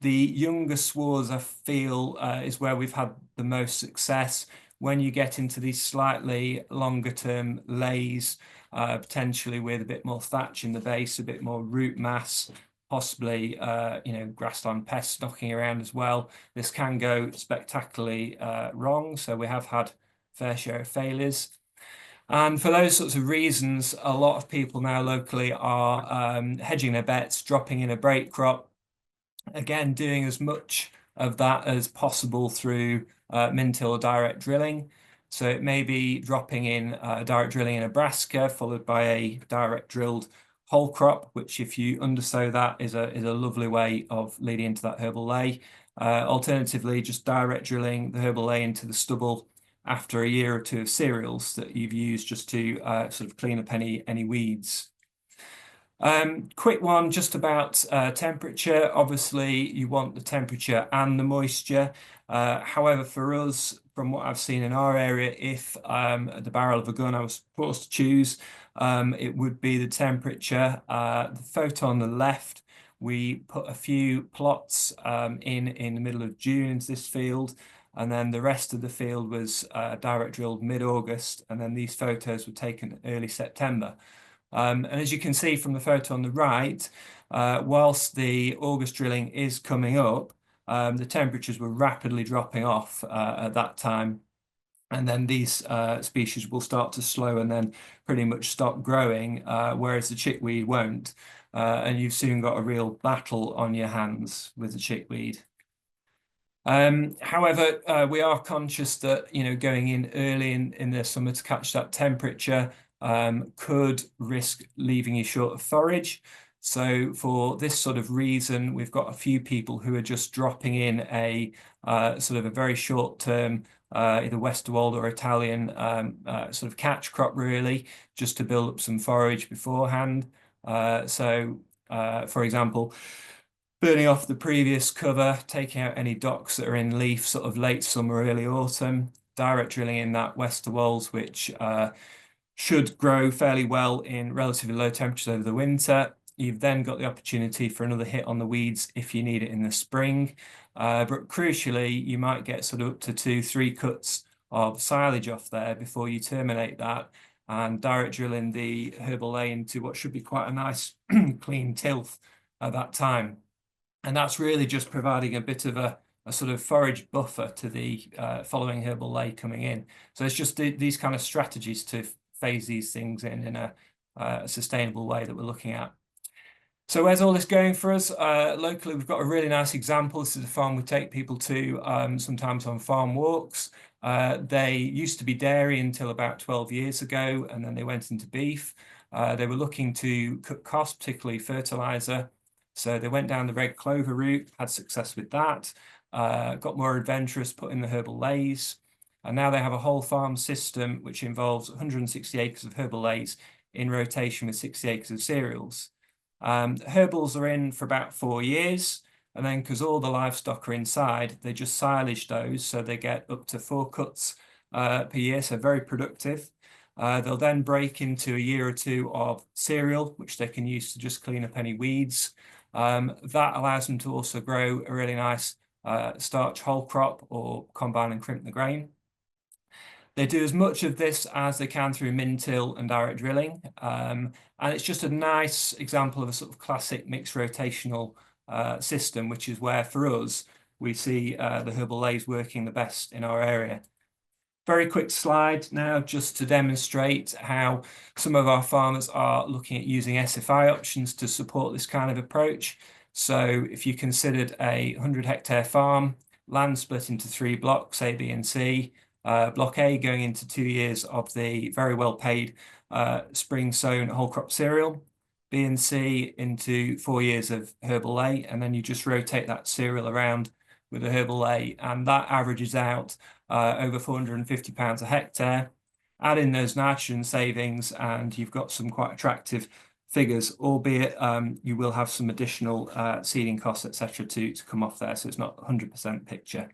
The younger swards, I feel, is where we've had the most success. When you get into these slightly longer term leys, potentially with a bit more thatch in the base, a bit more root mass, possibly grassland pests knocking around as well, this can go spectacularly wrong. So we have had fair share of failures. And for those sorts of reasons, a lot of people now locally are hedging their bets, dropping in a break crop, again doing as much of that as possible through min-till or direct drilling. So it may be dropping in direct drilling in a brassica, followed by a direct drilled whole crop, which if you undersow that is a lovely way of leading into that herbal ley. Alternatively, just direct drilling the herbal ley into the stubble after a year or two of cereals that you've used just to sort of clean up any weeds. Quick one just about temperature. Obviously, you want the temperature and the moisture. However, for us, from what I've seen in our area, if at the barrel of a gun I was forced to choose, it would be the temperature. The photo on the left we put a few plots in the middle of June into this field, and then the rest of the field was direct drilled mid-August, and then these photos were taken early September. And as you can see from the photo on the right, whilst the August drilling is coming up, the temperatures were rapidly dropping off at that time. And then these species will start to slow and then pretty much stop growing, whereas the chickweed won't. And you've soon got a real battle on your hands with the chickweed. However, we are conscious that, you know, going in early in the summer to catch that temperature could risk leaving you short of forage. So for this sort of reason, we've got a few people who are just dropping in a sort of a very short term either Westerwald or Italian sort of catch crop, really, just to build up some forage beforehand. For example, burning off the previous cover, taking out any docks that are in leaf sort of late summer, early autumn, direct drilling in that Westerwolds, which should grow fairly well in relatively low temperatures over the winter. You've then got the opportunity for another hit on the weeds if you need it in the spring. But crucially, you might get sort of up to 2-3 cuts of silage off there before you terminate that and direct drilling the Herbal Ley into what should be quite a nice clean tilth at that time. And that's really just providing a bit of a sort of forage buffer to the following Herbal Ley coming in. So it's just these kind of strategies to phase these things in a sustainable way that we're looking at. So where's all this going for us? Locally, we've got a really nice example. This is a farm we take people to sometimes on farm walks. They used to be dairy until about 12 years ago, and then they went into beef. They were looking to cut costs, particularly fertilizer. So they went down the red clover route, had success with that, got more adventurous, put in the Herbal Leys. And now they have a whole farm system which involves 160 acres of Herbal Leys in rotation with 60 acres of cereals. Herbals are in for about 4 years, and then because all the livestock are inside, they just silage those, so they get up to 4 cuts per year, so very productive. They'll then break into a year or 2 of cereal, which they can use to just clean up any weeds. That allows them to also grow a really nice starch whole crop or combine and crimp the grain. They do as much of this as they can through min-till and direct drilling. And it's just a nice example of a sort of classic mixed rotational system, which is where, for us, we see the Herbal Leys working the best in our area. Very quick slide now, just to demonstrate how some of our farmers are looking at using SFI options to support this kind of approach. So if you considered a 100-hectare farm, land split into 3 blocks, A, B, and C, Block A going into 2 years of the very well paid spring sown whole crop cereal, B and C into 4 years of Herbal Ley, and then you just rotate that cereal around with the Herbal Ley, and that averages out over £450 a hectare. Add in those nitrogen savings and you've got some quite attractive figures, albeit you will have some additional seeding costs, etc., to come off there, so it's not 100% picture.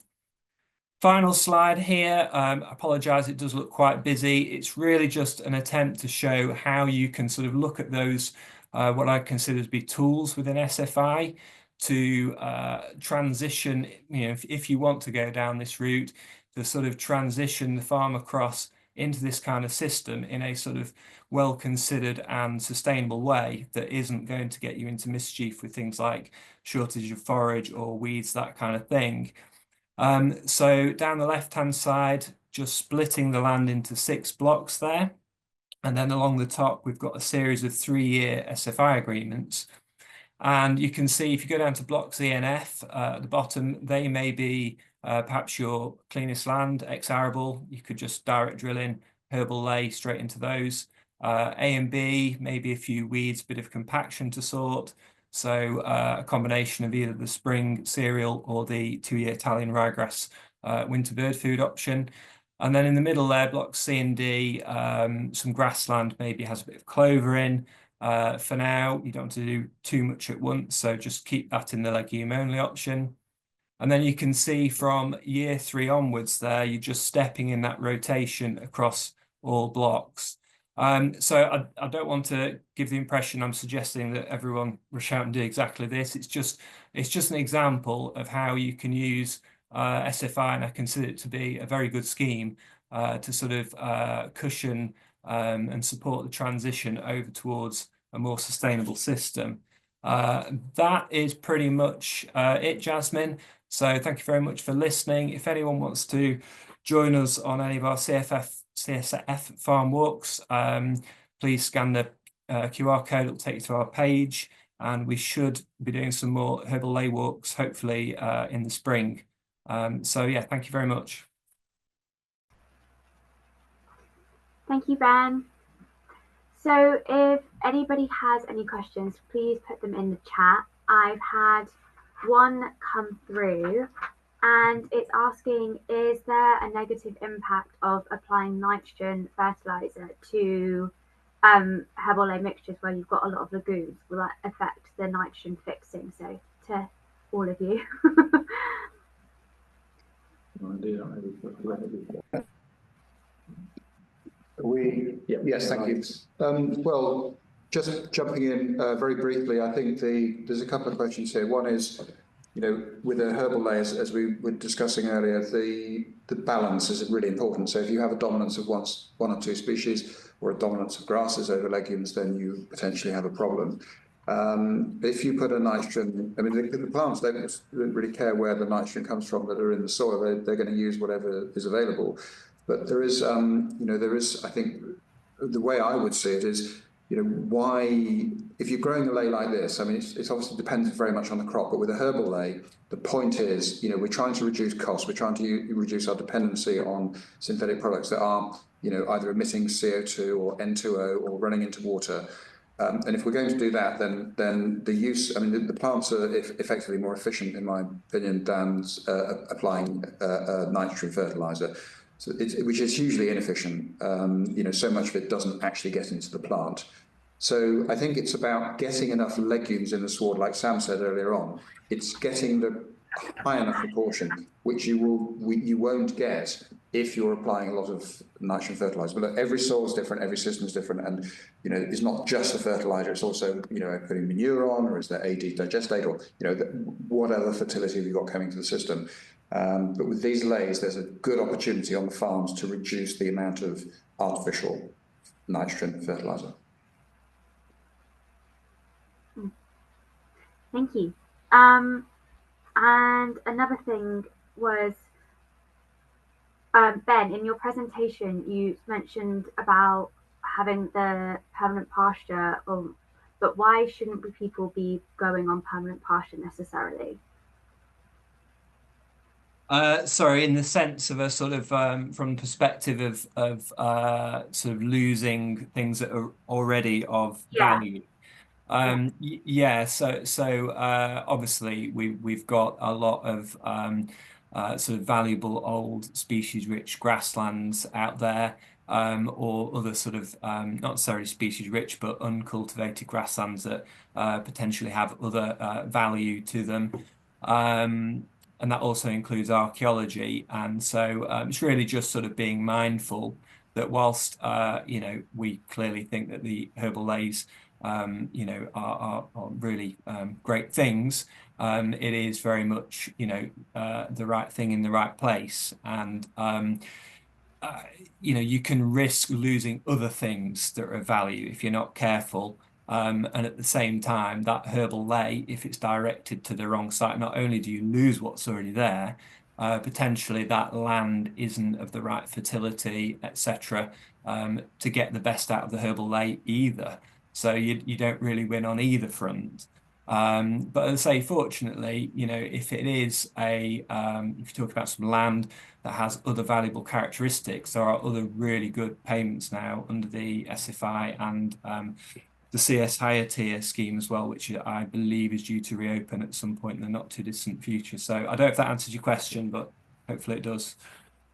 Final slide here. I apologise, it does look quite busy. It's really just an attempt to show how you can sort of look at those, what I consider to be tools within SFI to transition, you know, if you want to go down this route, to sort of transition the farm across into this kind of system in a sort of well-considered and sustainable way that isn't going to get you into mischief with things like shortage of forage or weeds, that kind of thing. So down the left-hand side, just splitting the land into 6 blocks there. And then along the top, we've got a series of 3-year SFI agreements. And you can see if you go down to blocks E and F at the bottom, they may be perhaps your cleanest land, ex-arable. You could just direct drill in Herbal Ley straight into those. A and B, maybe a few weeds, bit of compaction to sort. So a combination of either the spring cereal or the 2-year Italian ryegrass winter bird food option. And then in the middle there, blocks C and D, some grassland maybe has a bit of clover in. For now, you don't want to do too much at once, so just keep that in the legume only option. And then you can see from year 3 onwards there, you're just stepping in that rotation across all blocks. So I don't want to give the impression I'm suggesting that everyone rush out and do exactly this. It's just an example of how you can use SFI, and I consider it to be a very good scheme to sort of cushion and support the transition over towards a more sustainable system. That is pretty much it, Jasmine. So thank you very much for listening. If anyone wants to join us on any of our CSF farm walks, please scan the QR code. It'll take you to our page, and we should be doing some more Herbal Ley walks, hopefully in the spring. So yeah, thank you very much. Thank you, Ben. So if anybody has any questions, please put them in the chat. I've had one come through, and it's asking, is there a negative impact of applying nitrogen fertilizer to Herbal Ley mixtures where you've got a lot of lagoons? Will that affect the nitrogen fixing? So to all of you. Yes, thank you. Well, just jumping in very briefly, I think there's a couple of questions here. One is, you know, with a Herbal Ley, as we were discussing earlier, the balance is really important. So if you have a dominance of one or two species, or a dominance of grasses over legumes, then you potentially have a problem. If you put a nitrogen, I mean, the plants don't really care where the nitrogen comes from that are in the soil. They're going to use whatever is available. But there is, you know, I think, the way I would see it is, you know, why, if you're growing a ley like this, I mean, it's obviously depends very much on the crop, but with a Herbal Ley, the point is, you know, we're trying to reduce costs, we're trying to reduce our dependency on synthetic products that are, you know, either emitting CO2 or N2O or running into water. And if we're going to do that, then the use, I mean, the plants are effectively more efficient, in my opinion, than applying nitrogen fertilizer. So which is hugely inefficient. You know, so much of it doesn't actually get into the plant. So I think it's about getting enough legumes in the sward, like Sam said earlier on. It's getting the high enough proportion, which you won't get if you're applying a lot of nitrogen fertilizer. But look, every soil is different, every system is different, and you know, it's not just the fertilizer. It's also, you know, putting manure on, or is there AD digestate, or you know, what other fertility have you got coming to the system? But with these leys, there's a good opportunity on the farms to reduce the amount of artificial nitrogen fertilizer. Thank you. And another thing was, Ben, in your presentation, you mentioned about having the permanent pasture, but why shouldn't people be going on permanent pasture necessarily? Sorry, in the sense of a sort of from the perspective of sort of losing things that are already of value. Yeah, so obviously we've got a lot of sort of valuable old species-rich grasslands out there, or other sort of not necessarily species-rich but uncultivated grasslands that potentially have other value to them. And that also includes archaeology. And so it's really just sort of being mindful that whilst you know, we clearly think that the Herbal Leys you know, are really great things, it is very much, you know, the right thing in the right place. And you know, you can risk losing other things that are of value if you're not careful. And at the same time, that Herbal Ley, if it's directed to the wrong site, not only do you lose what's already there, potentially that land isn't of the right fertility, etc., to get the best out of the Herbal Ley either. So you don't really win on either front. But as I say, fortunately, you know, if it is if you talk about some land that has other valuable characteristics, there are other really good payments now under the SFI and the CS higher tier scheme as well, which I believe is due to reopen at some point in the not too distant future. So I don't know if that answers your question, but hopefully it does.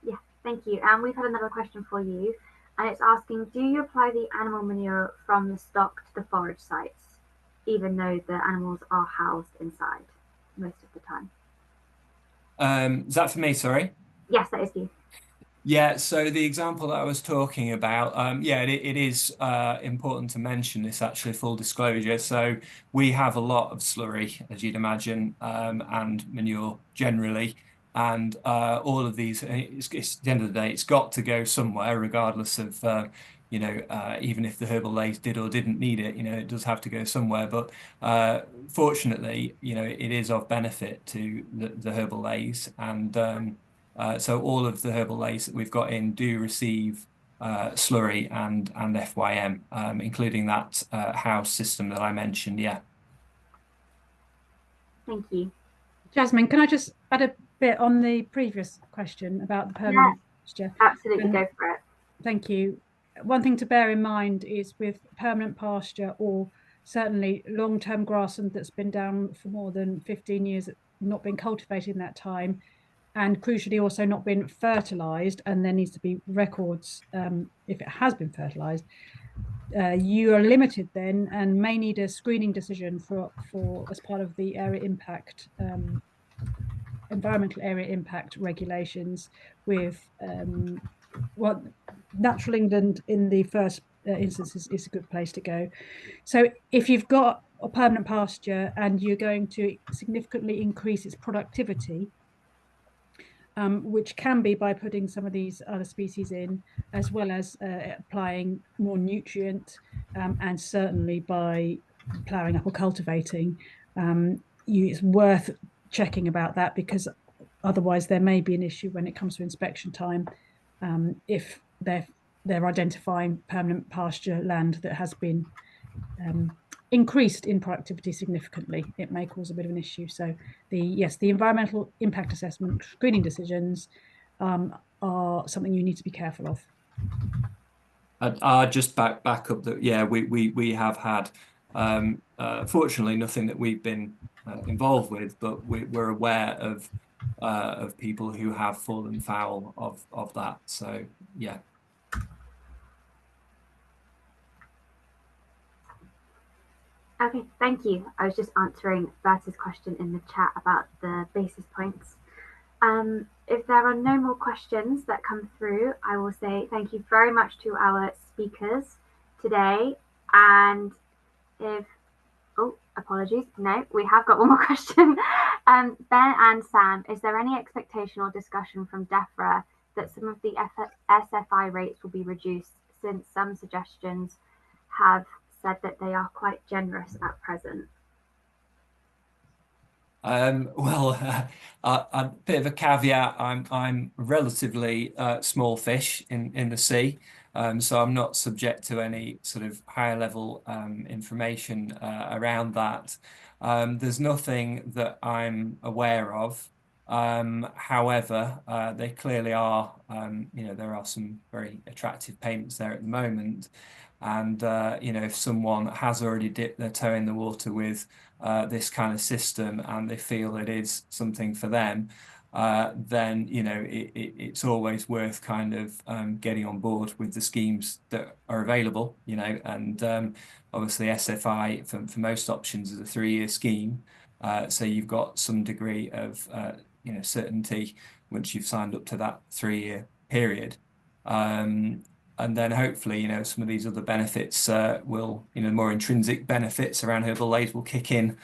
Yeah, thank you. And we've had another question for you, and it's asking, do you apply the animal manure from the stock to the forage sites, even though the animals are housed inside most of the time? Is that for me, sorry? Yes, that is you. Yeah, so the example that I was talking about, yeah, it is important to mention this, actually, full disclosure. So we have a lot of slurry, as you'd imagine, and manure generally. And all of these, it's at the end of the day, it's got to go somewhere, regardless of, even if the Herbal Leys did or didn't need it, it does have to go somewhere. But fortunately, it is of benefit to the Herbal Leys. And so all of the Herbal Leys that we've got in do receive slurry and FYM, including that house system that I mentioned. Yeah. Thank you. Jasmine, can I just add a bit on the previous question about the permanent pasture? Absolutely, go for it. Thank you. One thing to bear in mind is with permanent pasture, or certainly long-term grassland that's been down for more than 15 years, not been cultivated in that time, and crucially also not been fertilized, and there needs to be records if it has been fertilized, you are limited then and may need a screening decision for as part of the area impact environmental area impact regulations with well, Natural England in the first instance is a good place to go. So if you've got a permanent pasture and you're going to significantly increase its productivity, which can be by putting some of these other species in, as well as applying more nutrient, and certainly by ploughing up or cultivating, it's worth checking about that, because otherwise there may be an issue when it comes to inspection time, if they're identifying permanent pasture land that has been increased in productivity significantly. It may cause a bit of an issue. So the environmental impact assessment screening decisions are something you need to be careful of. I just back up that, yeah, we have had fortunately nothing that we've been involved with, but we're aware of people who have fallen foul of that. So yeah. Okay, thank you. I was just answering Berta's question in the chat about the basis points. If there are no more questions that come through, I will say thank you very much to our speakers today. And apologies, no, we have got one more question. Ben and Sam, is there any expectation or discussion from DEFRA that some of the SFI rates will be reduced, since some suggestions have said that they are quite generous at present? Well, a bit of a caveat. I'm relatively small fish in the sea, so I'm not subject to any sort of higher level information around that. There's nothing that I'm aware of. However, they clearly are. There are some very attractive payments there at the moment, and if someone has already dipped their toe in the water with this kind of system and they feel it is something for them, then it's always worth kind of getting on board with the schemes that are available, and obviously SFI for most options is a 3-year scheme, so you've got some degree of certainty once you've signed up to that 3-year period. And then hopefully, some of these other benefits will, more intrinsic benefits around Herbal Leys will kick in,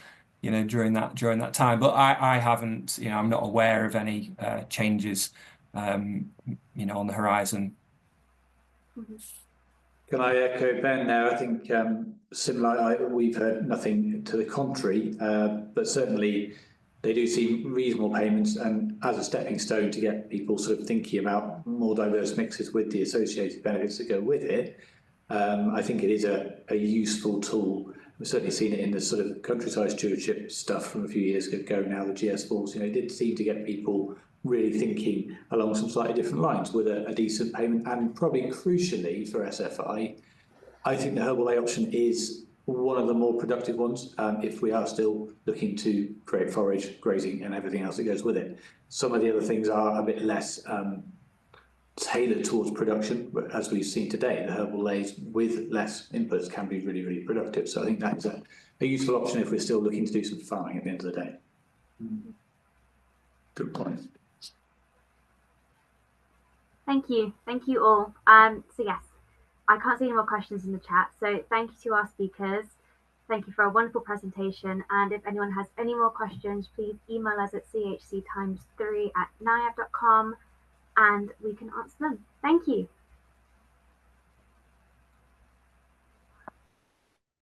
during that time. But I haven't, I'm not aware of any changes, on the horizon. Can I echo Ben there? I think similar. We've heard nothing to the contrary, but certainly they do seem reasonable payments, and as a stepping stone to get people sort of thinking about more diverse mixes with the associated benefits that go with it. I think it is a useful tool. We've certainly seen it in the sort of countryside stewardship stuff from a few years ago now, the GS4s, it did seem to get people really thinking along some slightly different lines with a decent payment, and probably crucially for SFI, I think the Herbal Ley option is one of the more productive ones, if we are still looking to create forage, grazing and everything else that goes with it. Some of the other things are a bit less tailored towards production, but as we've seen today, the Herbal Leys with less inputs can be really, really productive. So I think that is a useful option if we're still looking to do some farming at the end of the day. Good point. Thank you all. So yes, I can't see any more questions in the chat. So thank you to our speakers. Thank you for a wonderful presentation. And if anyone has any more questions, please email us at chctimes3@niab.com and we can answer them. Thank you.